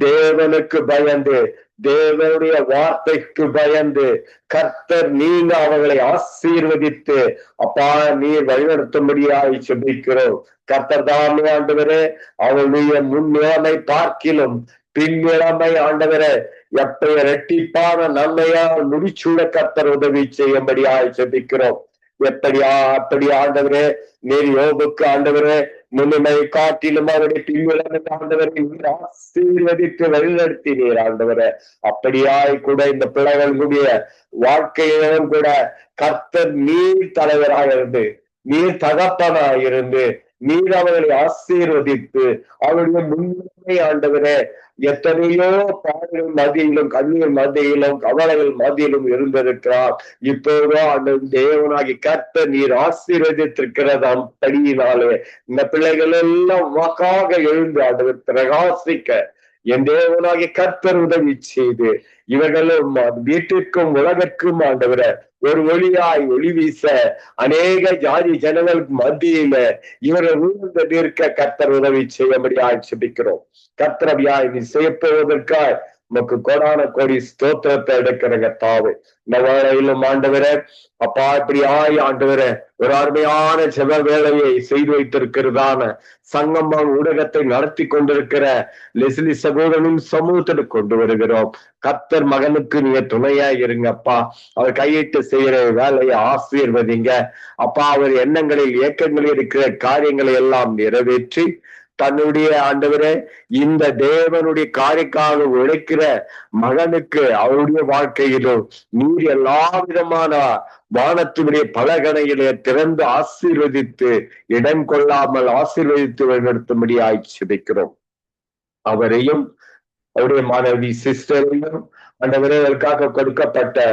தேவனுக்கு பயந்து தேவனுடைய வார்த்தைக்கு பயந்து கர்த்தர் நீங்க அவர்களை ஆசீர்வதித்து அப்பா நீர் வழிநடத்தும்படியாய் செபிக்கிறோம். கர்த்தர் தாமே ஆண்டவரே அவருடைய முன்னிலைமை பார்க்கிலும் பின்னிலைமை ஆண்டவரே எப்ப இரட்டிப்பான நன்மையால் முடிச்சூட கர்த்தர் உதவி செய்யும்படியாய் செபிக்கிறோம். அப்படி ஆண்டவரே நீர் யோபுக்கு ஆண்டவரே முன்னிலை காட்டிலும் அவருடைய பின்னிலைமை ஆண்டவரை நீர் ஆசீர்வதித்து வழிநடத்தினீர் ஆண்டவரே. அப்படியாய் கூட இந்த பிள்ளைகளுடைய வாழ்க்கையிலும் கூட கர்த்தர் நீர் தலைவராக இருந்து நீர் தகப்பனாய் இருந்து நீர் அவர்களை ஆசீர்வதித்து அவருடைய முன்னிலை ஆண்டவரே எத்தனையோ பாடுகள் மத்தியிலும் கண்ணீர் மத்தியிலும் கவலைகள் மத்தியிலும் இருந்திருக்கிறார். இப்போதோ அந்த தேவனாகி கர்த்தர் நீர் ஆசீர்வதித்திருக்கிறது படியினாலே இந்த பிள்ளைகள் எல்லாம் வாக்காக எழுந்து ஆண்டவர் பிரகாசிக்க என் தேவனாகி கர்த்தர் உதவி செய்து இவர்களும் வீட்டிற்கும் உலகற்கும் ஆண்டவர ஒரு ஒளியாய் ஒளி வீச அநேக ஜாதி ஜனங்களுக்கு மத்தியில இவர்கள் ஊர்ந்து நிற்க கர்த்தர் உதவி செய்யும்படி ஆட்சிப்பிக்கிறோம். கர்த்தரபியாய் நீ செய்யப்போவதற்காய் நமக்கு கோடான கோடி ஸ்தோத்திரத்தை எடுக்கிறங்க தாவு இந்த வேளையிலும் ஆண்டவரே அப்பா இப்படி ஆண்டவரே ஒரு அருமையான செவ வேலையை செய்து வைத்திருக்கிறதான சங்கமம் ஊடகத்தை நடத்தி கொண்டிருக்கிற லெஸ்லி சகோதரனும் சமூகத்திற்கு கொண்டு வருகிறோம். கர்த்தர் மகனுக்கு நீங்க துணையா இருங்கப்பா. அவர் கையிட்டு செய்யற வேலையை ஆசீர்வதிங்க அப்பா. அவர் எண்ணங்களில் இயக்கங்களில் இருக்கிற காரியங்களை எல்லாம் நிறைவேற்றி தன்னுடைய ஆண்டவரே இந்த தேவனுடைய காரியக்காக உழைக்கிற மகனுக்கு அவருடைய வாழ்க்கையிலும் நீர் எல்லா விதமான வானத்தினுடைய பலகணையிலே திறந்து ஆசீர்வதித்து இடம் கொள்ளாமல் ஆசீர்வதித்து வழிநடத்தும்படி ஆய்ச்சிக்கிறோம். அவரையும் அவருடைய மாணவி சிஸ்டரையும் ஆண்டவரே அதற்காக கொடுக்கப்பட்ட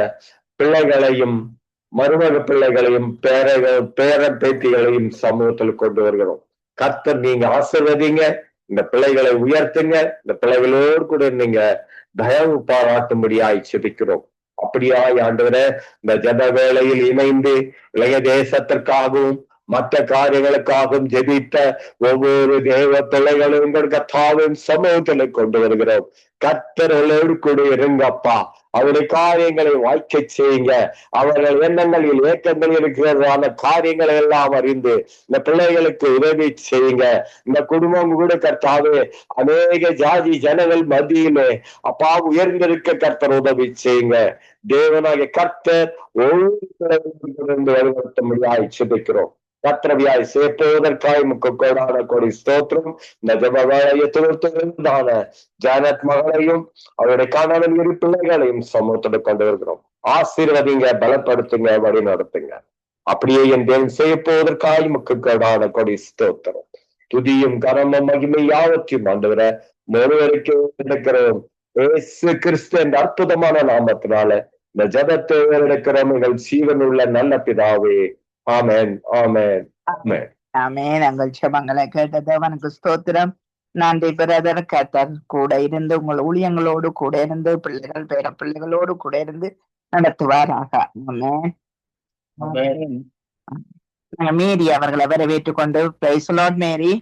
பிள்ளைகளையும் மருமக பிள்ளைகளையும் பேர பேத்திகளையும் சமூகத்தில் கொண்டு வருகிறோம். கர்த்தர் நீங்க ஆசீர்வதிங்க, இந்த பிள்ளைகளை உயர்த்துங்க, இந்த பிள்ளைகளோடு கூட நீங்க தயவு பாராட்டும்படியாய் செபிக்கிறோம். அப்படியாய் ஆண்டவரே இந்த ஜப வேளையில் இணைந்து இளைய தேசத்திற்காகவும் மற்ற காரியங்களுக்காகவும் ஜெபித்த ஒவ்வொரு தேவ பிள்ளைகளும் கர்த்தாவின் சமூகத்தில் கொண்டு வருகிறோம். கர்த்தர்களோடு கூட இருங்கப்பா. அவருடைய காரியங்களை வாய்க்க செய்யுங்க. அவர்கள் எண்ணங்களில் ஏக்கங்களில் இருக்கிறதான காரியங்களை எல்லாம் அறிந்து இந்த பிள்ளைகளுக்கு உதவி செய்யுங்க. இந்த குடும்பம் கூட கர்த்தாவே அநேக ஜாதி ஜனங்கள் மத்தியிலே அப்பா உயர்ந்திருக்க கர்த்தர் உதவி செய்யுங்க. தேவனாகிய கர்த்தர் ஒவ்வொரு வழிபடுத்தும்படியாய் செபிக்கிறோம். கர்த்தரவியாய் சேர்ப்பதற்காய் கோடான கோடி ஸ்தோத்திரம். இந்த ஜப வேலையை தொகுத்தான ஜானத் மகளையும் அவருடைய கணவன் இரு பிள்ளைகளையும் சமூகத்தோடு கொண்டு வருகிறோம். ஆசீர்வதிங்க, பலப்படுத்துங்க, வழி நடத்துங்க. அப்படியே என் தேவன் செய்ய போவதற்காய் கோடான கோடி ஸ்தோத்திரம். துதியும் கனமும் மகிமை யாவற்றையும் ஆண்டவரை ஒருவருக்கு எடுக்கிறோம். இயேசு கிறிஸ்து என்ற அற்புதமான நாமத்தினால இந்த ஜபத்தை எடுக்கிறோம் எங்கள் ஜீவனுள்ள நல்ல பிதாவே. ஆமென், ஆமென், ஆமென். ஆமென். எங்கள் ஜெபங்களை கேட்ட தேவனுக்கு ஸ்தோத்திரம். நன்றி பிரதர். கர்த்தர் கூட இருந்து உங்கள் ஊழியங்களோடு கூட இருந்து பிள்ளைகள் பேர பிள்ளைகளோடு கூட இருந்து நடத்துவாராக. ஆமென். மேரி அவர்களை வரவேற்றுக் கொண்டு பிரைஸ் லார்ட். மேரி,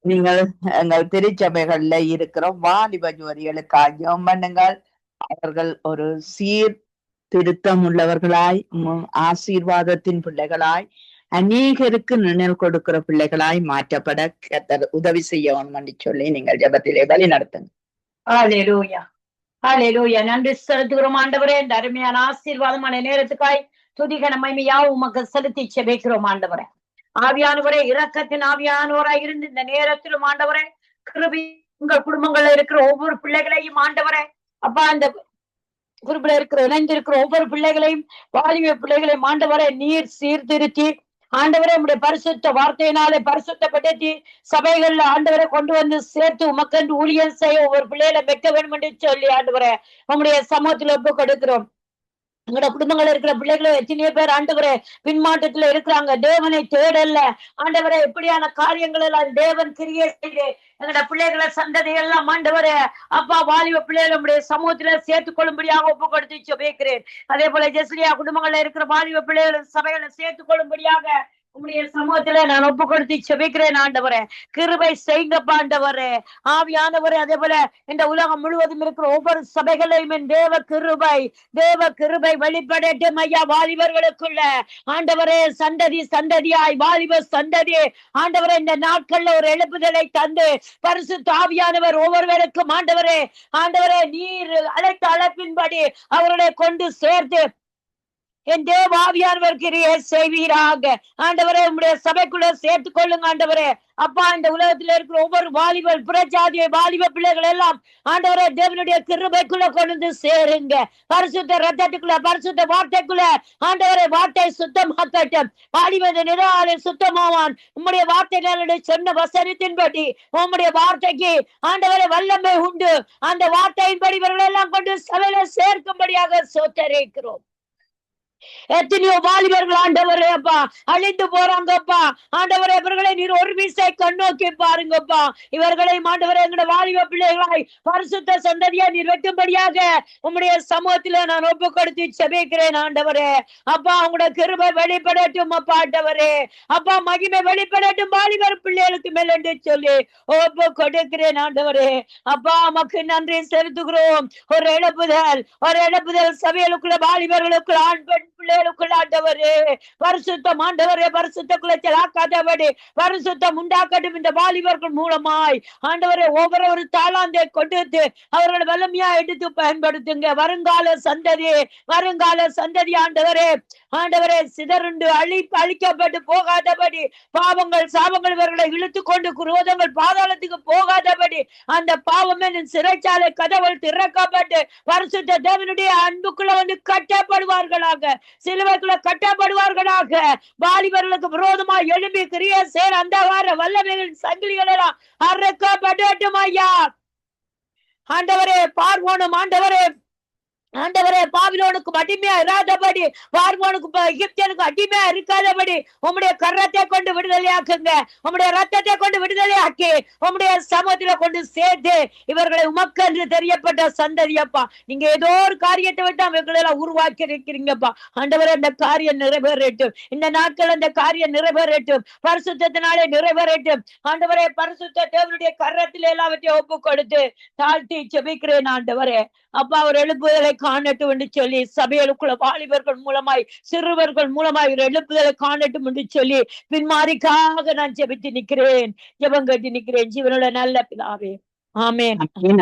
நீங்கள் எங்கள் திருச்சபைகள்ல இருக்கிற வாலிப ஜோடிகளுக்காக ஜெபம் பண்ணுங்கள். அவர்கள் ஒரு திருத்தம் உள்ளவர்களாய், ஆசீர்வாதத்தின் பிள்ளைகளாய், அநேகருக்கு நிழல் கொடுக்கிற பிள்ளைகளாய் மாற்றப்பட கர்த்தர் உதவி செய்யணும் என்று சொல்லி நீங்கள் ஜெபத்திலே வழி நடத்துங்க. ஹல்லேலூயா, ஹல்லேலூயா. நன்றி செலுத்துகிறோம் ஆண்டவரே. இந்த அருமையான ஆசீர்வாதமான நேரத்துக்காய் துதிகன மகிமையாய் உமக்கு செலுத்தி செபிக்கிறோம் ஆண்டவரே. ஆவியானவரே, இரக்கத்தின் ஆவியானவராய் இருந்து இந்த நேரத்திலும் ஆண்டவரே கிருபை உங்கள் குடும்பங்கள்ல இருக்கிற ஒவ்வொரு பிள்ளைகளையும் ஆண்டவரே அப்பா இந்த குறிப்பிட இருக்கிற இணைந்திருக்கிற ஒவ்வொரு பிள்ளைகளையும் வாலிப பிள்ளைகளையும் ஆண்டவரை நீர் சீர்திருத்தி ஆண்டவரை உடைய பரிசுத்த வார்த்தையினாலே பரிசுத்தப்படுத்தி சபைகள்ல ஆண்டவரை கொண்டு வந்து சேர்த்து உமக்கென்று ஊழியம் செய்ய ஒவ்வொரு பிள்ளைகளை வைக்க வேண்டும் என்று சொல்லி ஆண்டவரை உங்களுடைய சமூகத்தில் ஒப்பு கொடுக்கிறோம். எங்களோட குடும்பங்கள் இருக்கிற பிள்ளைகளை எத்தனையோ பேர் ஆண்டவரே பின்மாற்றத்துல இருக்கிறாங்க. தேவனை தேடல ஆண்டவரை எப்படியான காரியங்கள் எல்லாம் தேவன் கிரியை செய்து எங்களோட பிள்ளைகளை சந்ததியெல்லாம் ஆண்டவரே அப்பா வாலிப பிள்ளைகளை உடைய சமூகத்துல சேர்த்துக் கொள்ளும்படியாக ஒப்பு கொடுத்து ஜெபிக்கிறேன். அதே போல ஜெஸ்லியா குடும்பங்கள்ல இருக்கிற வாலிப பிள்ளைகளை சபைகளை சேர்த்துக் கொள்ளும்படியாக உங்களுடைய சமூகத்துல நான் ஒப்பு கொடுத்து செபிக்கிறேன் ஆண்டவரே. கிருபை செய்யுங்கப்பா ஆண்டவரே. ஆவியானவரே, அதே போல இந்த உலகம் முழுவதும் இருக்கிற ஒவ்வொரு சபைகளையும் தேவ கிருபை வெளிப்படட்டும் ஐயா. வாலிபர்களுக்குள்ள ஆண்டவரே சந்ததி சந்ததியாய் வாலிப சந்ததி ஆண்டவரே இந்த நாட்கள்ல ஒரு எழுப்புதலை தந்து பரிசுத்த ஆவியானவர் ஒவ்வொருவருக்கும் ஆண்டவரே நீர் அழைத்த அழைப்பின்படி அவர்களை கொண்டு சேர்த்து என் தேவாவியானவர் கிரியை செய்வீராக ஆண்டவரே. உங்களுடைய சபைக்குள்ள சேர்த்துக் கொள்ளுங்க ஆண்டவரே. அப்பா இந்த உலகத்துல இருக்கிற ஒவ்வொரு வாலிபர் புறஜாதிய வாலிப பிள்ளைகள் எல்லாம் ஆண்டவரே தேவனுடைய கிருபைக்குள்ள கொண்டு சேருங்க. பரிசுத்த ரத்தத்துக்குள்ள பரிசுத்த வார்த்தைக்குள்ள ஆண்டவரே வார்த்தை சுத்தமாக்கட்டும். வாலிப நிராலை சுத்தமாவான். உம்முடைய வார்த்தைகளுடைய சொன்ன வசனத்தின்படி உம்முடைய வார்த்தைக்கு ஆண்டவரை வல்லமை உண்டு. அந்த வார்த்தையின்படி இவர்கள் எல்லாம் கொண்டு சபையில சேர்க்கும்படியாக சோத்தரிக்கிறோம். எத்தனையோ வாலிபர்கள் ஆண்டவரே அப்பா அழிந்து போறாங்கப்பா ஆண்டவரே. இவர்களை நீர் ஒரு வீசை கண்ணோக்கி பாருங்கப்பா. இவர்களை ஆண்டவரே எங்களுடைய வாலிப பிள்ளைகளாய் பரிசுத்த சந்ததியா நீர் வைக்கும்படியாக உம்முடைய சமூகத்துல நான் ஒப்பு கொடுத்து செபிக்கிறேன் ஆண்டவரே. அப்பா உங்களுடைய கிருபை வெளிப்படட்டும் அப்பா ஆண்டவரே. அப்பா மகிமை வெளிப்படட்டும் வாலிபர் பிள்ளைகளுக்கு மேல் என்று சொல்லி ஒப்பு கொடுக்கிறேன் ஆண்டவரே. அப்பா உமக்கு நன்றி செலுத்துகிறோம். ஒரு எழுப்புதல் சபைகளுக்குள்ள வாலிபர்களுக்குள்ள ஆண் பெண் பிள்ளைகளுக்குள்ள ஆண்டவரே பரிசுத்தம் ஆண்டவரே பரிசுத்த குலத்தில் ஆக்காதபடி பரிசுத்தம் உண்டாக்கட்டும். இந்த வாலிபர்கள் மூலமாய் ஆண்டவரே ஒவ்வொரு தாளாந்தை கொண்டு அவர்கள் வலிமையா எடுத்து பயன்படுத்துங்க. வருங்கால சந்ததி ஆண்டவரே சிதறுண்டு அழிக்கப்பட்டு போகாதபடி பாவங்கள் சாபங்கள் இவர்களை இழுத்து கொண்டு குரோதங்கள் பாதாளத்துக்கு போகாதபடி அந்த பாவமே சிறைச்சாலை கதவுகள் திறக்கப்பட்டு பரிசுத்த தேவனுடைய அன்புக்குள்ள வந்து கட்டப்படுவார்களாக, சிலுவைக்குள்ள கட்டப்படுவார்களாக. வாலிபர்களுக்கு விரோதமாக எழுப்பி கிரியை சேர அந்த வார வல்லமைகளின் சங்கிலிகள் எல்லாம் அறுக்கப்படட்டும் ஐயா. ஆண்டவரே பார்வோனும் ஆண்டவரே ஆண்டவரே பாபிலோனுக்கு அடிமையா இராதபடி, பார்வோனுக்கு எகிப்தியனுக்கு அடிமையா இருக்காதபடி உம்முடைய கரத்தை கொண்டு விடுதலையாக்குங்க. உம்முடைய ரத்தத்தை கொண்டு விடுதலையாக்கி உம்முடைய சமூகத்துல கொண்டு சேர்த்து இவர்களை உமக்கென்று தெரியப்பட்ட சந்ததியப்பா. நீங்க ஏதோ ஒரு காரியத்தை விட்டு அவர்களை எல்லாம் உருவாக்கி இருக்கிறீங்கப்பா. ஆண்டவரே இந்த காரியம் நிறைவேறட்டும். இந்த நாட்கள் அந்த காரியம் நிறைவேறட்டும். பரிசுத்தத்தினாலே நிறைவேறட்டும். ஆண்டவரே பரிசுத்த தேவனுடைய கரத்தில் எல்லாவற்றையும் ஒப்பு கொடுத்து தாழ்த்தி ஜெபிக்கிறேன். ஆண்டவரே அப்பா ஒரு எழுப்புதலை காணட்டும் என்று சொல்லி சபைகளுக்குள்ள வாலிபர்கள் மூலமாய் சிறுவர்கள் மூலமாய் ஒரு எழுப்புதலை காணட்டும் என்று சொல்லி பின்மாரிக்காக நான் ஜெபித்து நிற்கிறேன். ஜெபம் கட்டி நிற்கிறேன். ஜீவனோட நல்ல பிதாவே, ஆமேன்.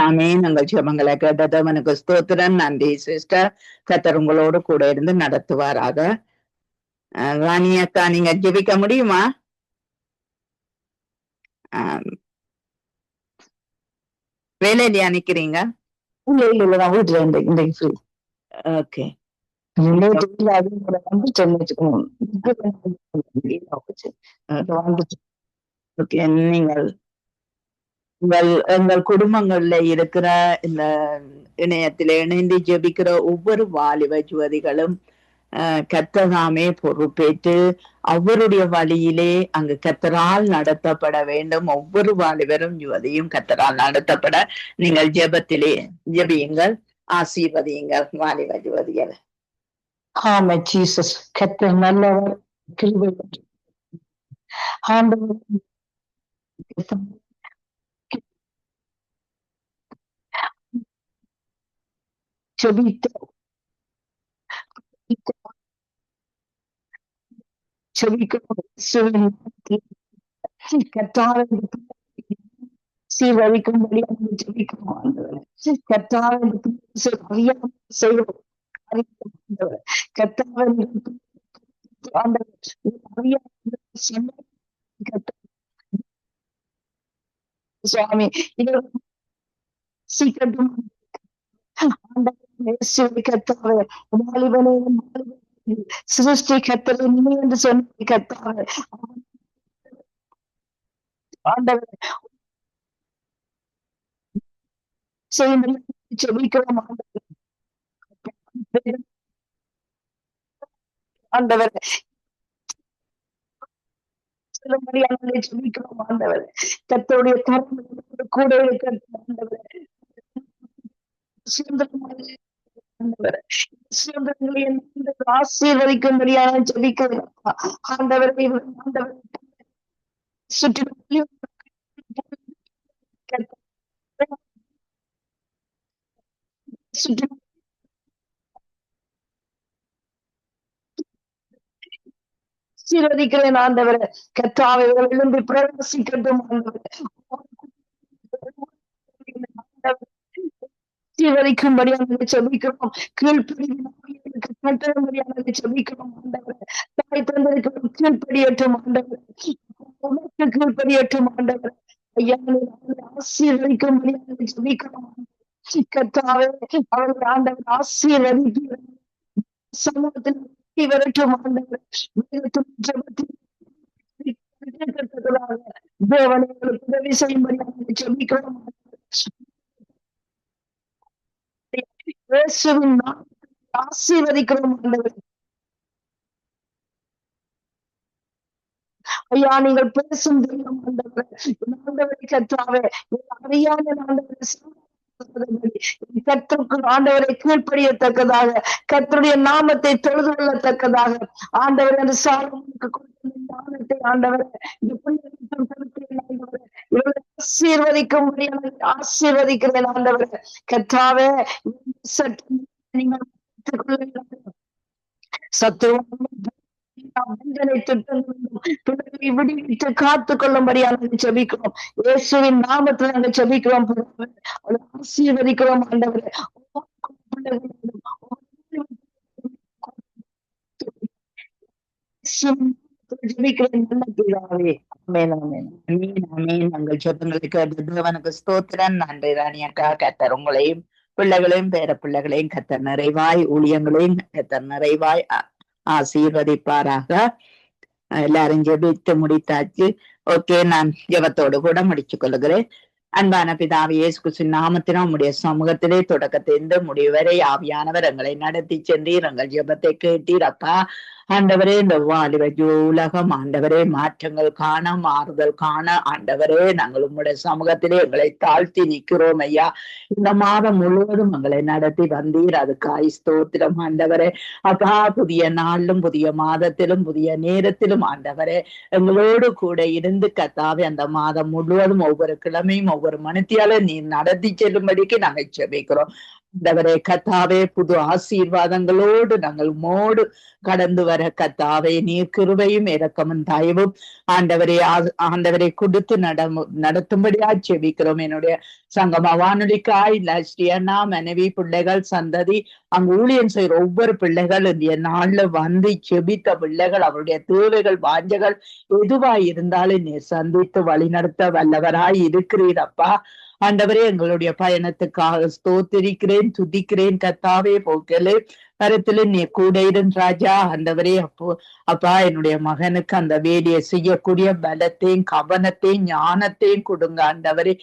ஆமேன். உங்கள் ஜெபங்களை கேட்டது அவனுக்கு ஸ்தோத்திரம். நன்றி சிஸ்டர். கர்த்தர் உங்களோடு கூட இருந்து நடத்துவாராக. ராணி அக்கா, நீங்க ஜெபிக்க முடியுமா? வேலையில நிக்கிறீங்க? இல்ல நான் வீட்டுல இருந்தேன். ஓகே. நீங்கள் எங்கள் குடும்பங்கள்ல இருக்கிற இந்த இணையத்தில இணைந்து ஜெபிக்கிற ஒவ்வொரு வாலிப ஜுவதிகளும் கர்த்தராமே பொறுப்பேற்று அவருடைய வழியிலே அங்கு கர்த்தரால் நடத்தப்பட வேண்டும். ஒவ்வொரு வாலிபரும் யுவதியும் கர்த்தரால் நடத்தப்பட நீங்கள் ஜெபத்திலே ஜெபியுங்கள், ஆசீர்வதியுங்கள் வாலிப ஜுவதிகள். ஆமா ஜீசஸ், கர்த்தர் நல்லவர், கிருபை ஆண்டவர். சுவாமி சீக்கிரம் சிருஷ்டி கத்தரை நீ என்று சொன்ன கத்தாவே ஆண்டவர் செபிக்கிறோம். ஆண்டவர் செபிக்கிறோம். ஆண்டவர் கத்தருடைய கூட ஆசீர்வதிக்கும்படியான ஜெபிக்கிறேன். ஆண்டவர் ஆண்டவர் சுற்றி ஆசீர்வதிக்கிறேன். ஆண்டவர் கர்த்தாவை எழும்பி பிரவேசிக்கட்டும். ஆசீர்வதிக்கும்படியாக ஜெபிக்கிறோம். கீழ்ப்படியாக ஜெபிக்கிறோம். ஆண்டவர் தாய் தந்திருக்கிறோம். கீழ்ப்படியட்டும். ஆண்டவர் கீழ்ப்படியட்டும். ஆண்டவர் ஐயா ஆசீர்வதிக்கும்படியாக ஜெபிக்கிறோம். கர்த்தாவே அவர்கள் ஆண்டவர் ஆசீர்வதிப்பு சமூகத்தில் வரட்டும். ஆண்டவர் தேவனைகளுக்கு உதவி செய்யும்படியாக ஜெபிக்கிறோம். ஆசீர்வதிக்கிறோம். ஆண்டவர் ஐயா நீங்கள் பேசும் தெய்வம். ஆண்டவர் ஆண்டவரை கர்த்தாவே அறியாத கர்த்தருக்கு ஆண்டவரை கீழ்ப்படியத்தக்கதாக கர்த்தருடைய நாமத்தை தொழுது கொள்ளத்தக்கதாக ஆண்டவர் அந்த சாலமோனுக்கு கொடுத்த ஞானத்தை ஆண்டவர் ஆசீர்வதிக்கும் ஆசீர்வதிக்கிறேன். ஆண்டவர் கர்த்தாவே நீங்கள் விடுவித்து காத்துக் கொள்ளும்படியாக ஜெபிக்கிறோம். இயேசுவின் நாமத்தில் நாங்கள் ஜெபிக்கிறோம். ஆசீர்வதிக்கிறோம். ஆண்டவர் தேவனுக்கு ஸ்தோத்திரம். நன்றி ராணி அக்கா. கர்த்தர் உங்களையும் பிள்ளைகளையும் பேர பிள்ளைகளையும் கர்த்தர் நிறைவாய் ஊழியங்களையும் கர்த்தர் நிறைவாய் ஆசீர்வதிப்பாராக. எல்லாரும் ஜெபித்து முடித்தாச்சு. ஓகே, நான் ஜெபத்தோடு கூட முடிச்சு கொள்கிறேன். அன்பான பிதாவே இயேசு கிறிஸ்துவின் நாமத்தினால் உம்முடைய சமூகத்திலே தொடக்கத்திலிருந்து முடிவு வரை ஆவியானவர் எங்களை நடத்தி சென்றீர். எங்கள் ஜெபத்தை கேட்டீர் அப்பா. ஆண்டவரே, இந்த வாலிப உலகம் ஆண்டவரே மாற்றங்கள் காண, மாறுதல் காண ஆண்டவரே நாங்கள் உம்முடைய சமூகத்திலே எங்களை தாழ்த்தி நிற்கிறோம் ஐயா. இந்த மாதம் முழுவதும் எங்களை நடத்தி வந்தீர், அதுக்காய் ஸ்தோத்திரம் ஆண்டவரே. அப்பா, புதிய நாளிலும் புதிய மாதத்திலும் புதிய நேரத்திலும் ஆண்டவரே எங்களோடு கூட இருந்து கத்தாவே அந்த மாதம் முழுவதும் ஒவ்வொரு கிழமையும் ஒவ்வொரு மணித்தியால நீர் நடத்தி செல்லும்படிக்கு நாங்கள் ஜெபிக்கிறோம். ஆண்டவரே கத்தாவே, புது ஆசீர்வாதங்களோடு நாங்கள் மோடு கடந்து வர கத்தாவே நீர் கிருபையும் இரக்கமும் தயவும் ஆண்டவரை கொடுத்து நடத்தும்படியா ஜெபிக்கிறோம். என்னுடைய சங்கம வானொலிக்காய் லஸ்டியன்னா மனைவி பிள்ளைகள் சந்ததி அங்கு ஊழியம் செய்கிற ஒவ்வொரு பிள்ளைகள் இந்த நாள்ல வந்து ஜெபித்த பிள்ளைகள் அவருடைய தேவைகள் வாஞ்சைகள் எதுவாய் இருந்தாலும் நீர் சந்தித்து வழிநடத்த வல்லவராய் இருக்கிறீர் அப்பா. ஆண்டவரே, எங்களுடைய பயணத்துக்காக ஸ்தோத்திரிக்கிறேன், துதிக்கிறேன் கத்தாவே. போக்கலே கருத்துல நீ கூட இருந்து ராஜா. ஆண்டவரே அப்பா, என்னுடைய மகனுக்கு அந்த வேலையை செய்யக்கூடிய பலத்தையும் கவனத்தையும் ஞானத்தையும் கொடுங்க ஆண்டவரே.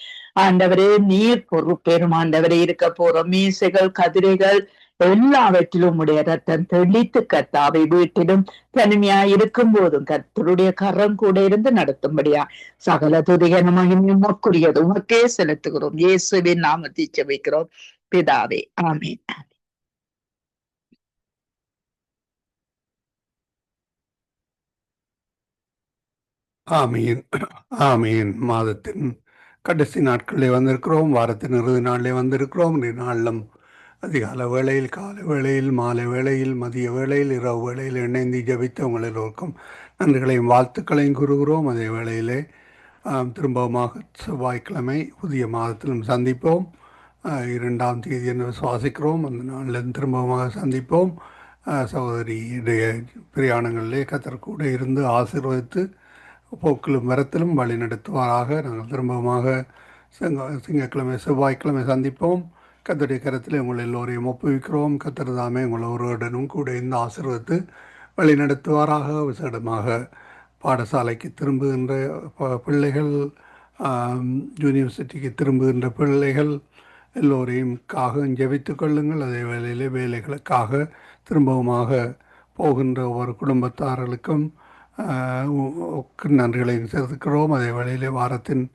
ஆண்டவரே, நீர் பொறுப்பேறும் ஆண்டவரே. இருக்க போற மீசைகள் கதிரைகள் எல்லாவற்றிலும் உடைய ரத்தம் தெளித்து கத்தாவை வீட்டிலும் தனிமையா இருக்கும் போதும் கர்த்தருடைய கரம் கூட இருந்து நடத்தும்படியா சகல துதிகனமாயும் உமக்குரியது உமக்கே செலுத்துகிறோம். இயேசுவின் நாமத்தை ஜெபிக்கிறோம் பிதாவே, ஆமென். ஆமீன் ஆமீன். மாதத்தின் கடைசி நாட்களிலே வந்திருக்கிறோம், வாரத்தின் இறுதி நாளிலே வந்திருக்கிறோம். இன்றைய நாளிலும் அதிகால வேளையில், காலை வேளையில், மாலை வேளையில், மதிய வேளையில், இரவு வேளையில் இணைந்து ஜபித்து உங்கள் எல்லோருக்கும் நன்றிகளையும் வாழ்த்துக்களையும் கூறுகிறோம். அதே வேளையிலே திரும்பமாக செவ்வாய்க்கிழமை புதிய மாதத்திலும் சந்திப்போம். 2ஆம் தேதி என்று விசுவாசிக்கிறோம். அந்த நாளில் திரும்பமாக சந்திப்போம். சகோதரியுடைய பிரயாணங்களிலே கர்த்தர் கூட இருந்து ஆசீர்வதித்து போக்கிலும் வரத்திலும் வழி நடத்துவாராக. நாங்கள் திரும்பமாக திங்கட்கிழமை செவ்வாய்க்கிழமை சந்திப்போம். கர்த்தருடைய கரத்தில் உங்கள் எல்லோரையும் ஒப்புவிக்கிறோம். கர்த்தர் தாமே உங்கள் ஒருவருடனும் கூட இருந்து ஆசீர்வதித்து வழி நடத்துவாராக. விசேடமாக பாடசாலைக்கு திரும்புகின்ற பிள்ளைகள், யூனிவர்சிட்டிக்கு திரும்புகின்ற பிள்ளைகள் எல்லோரையும் ஜெபித்துக் கொள்ளுங்கள். அதே வேளையிலே வேலைகளுக்காக திரும்பவுமாக போகின்ற ஒவ்வொரு குடும்பத்தார்களுக்கும் நன்றிகளையும் செலுத்துகிறோம். அதே வேளையிலே வாரத்தின்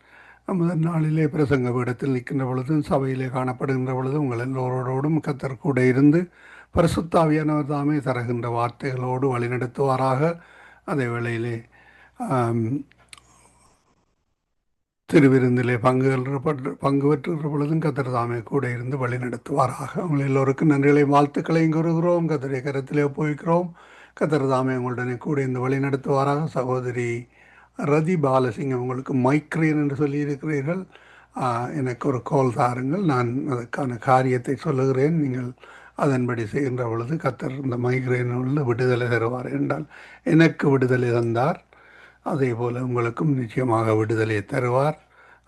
முதல் நாளிலே பிரசங்க பீடத்தில் நிற்கின்ற பொழுதும் சபையிலே காணப்படுகின்ற பொழுதும் உங்கள் எல்லோரோடும் கர்த்தர் கூட இருந்து பரிசுத்த ஆவியானவர் தாமே தருகின்ற வார்த்தைகளோடு வழிநடத்துவாராக. அதே வேளையிலே திருவிருந்திலே பங்கு பெற்றுகிற பொழுதும் கர்த்தர் தாமே கூட இருந்து வழி நடத்துவாராக. உங்கள் எல்லோருக்கும் நன்றிகளையும் வாழ்த்துக்களையும் கூறுகிறோம். கர்த்தருடைய கரத்திலே ஒப்புவிக்கிறோம். கர்த்தர் தாமே உங்களுடனே கூட இருந்து வழி நடத்துவாராக. சகோதரி ரதி பாலசிங்கம், உங்களுக்கு மைக்ரேன் என்று சொல்லியிருக்கிறீர்கள். எனக்கு ஒரு கோல் தாருங்கள், நான் அதற்கான காரியத்தை சொல்லுகிறேன். நீங்கள் அதன்படி செய்கின்ற பொழுது கர்த்தர் இந்த மைக்ரேனில் விடுதலை தருவார் என்றால் எனக்கு விடுதலை தந்தார், அதே போல் உங்களுக்கும் நிச்சயமாக விடுதலை தருவார்.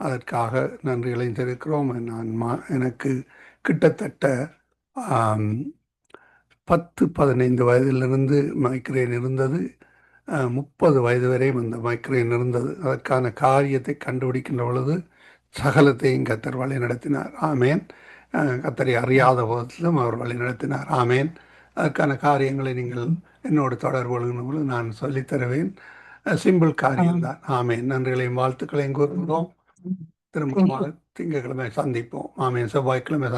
அதற்காக நன்றிகளையும் தெரிவிக்கிறோம். எனக்கு கிட்டத்தட்ட 10-15 வயதிலிருந்து மைக்ரேன் இருந்தது. 30 வயது வரையும் இந்த மைக்ரேன் இருந்தது. அதற்கான காரியத்தை கண்டுபிடிக்கின்ற பொழுது சகலத்தையும் கர்த்தர் வழி நடத்தினார். ஆமேன். கர்த்தரை அறியாத போதிலும் அவர் வழி நடத்தினார். ஆமேன். அதற்கான காரியங்களை நீங்கள் என்னோடு தொடர்பு கொள்கின்ற பொழுது நான் சொல்லித்தருவேன். சிம்பிள் காரியம்தான். ஆமேன். நன்றிகளையும் வாழ்த்துக்களையும் கூறுகிறோம். திரும்ப திங்கட்கிழமை சந்திப்போம். ஆமேன். செவ்வாய்க்கிழமை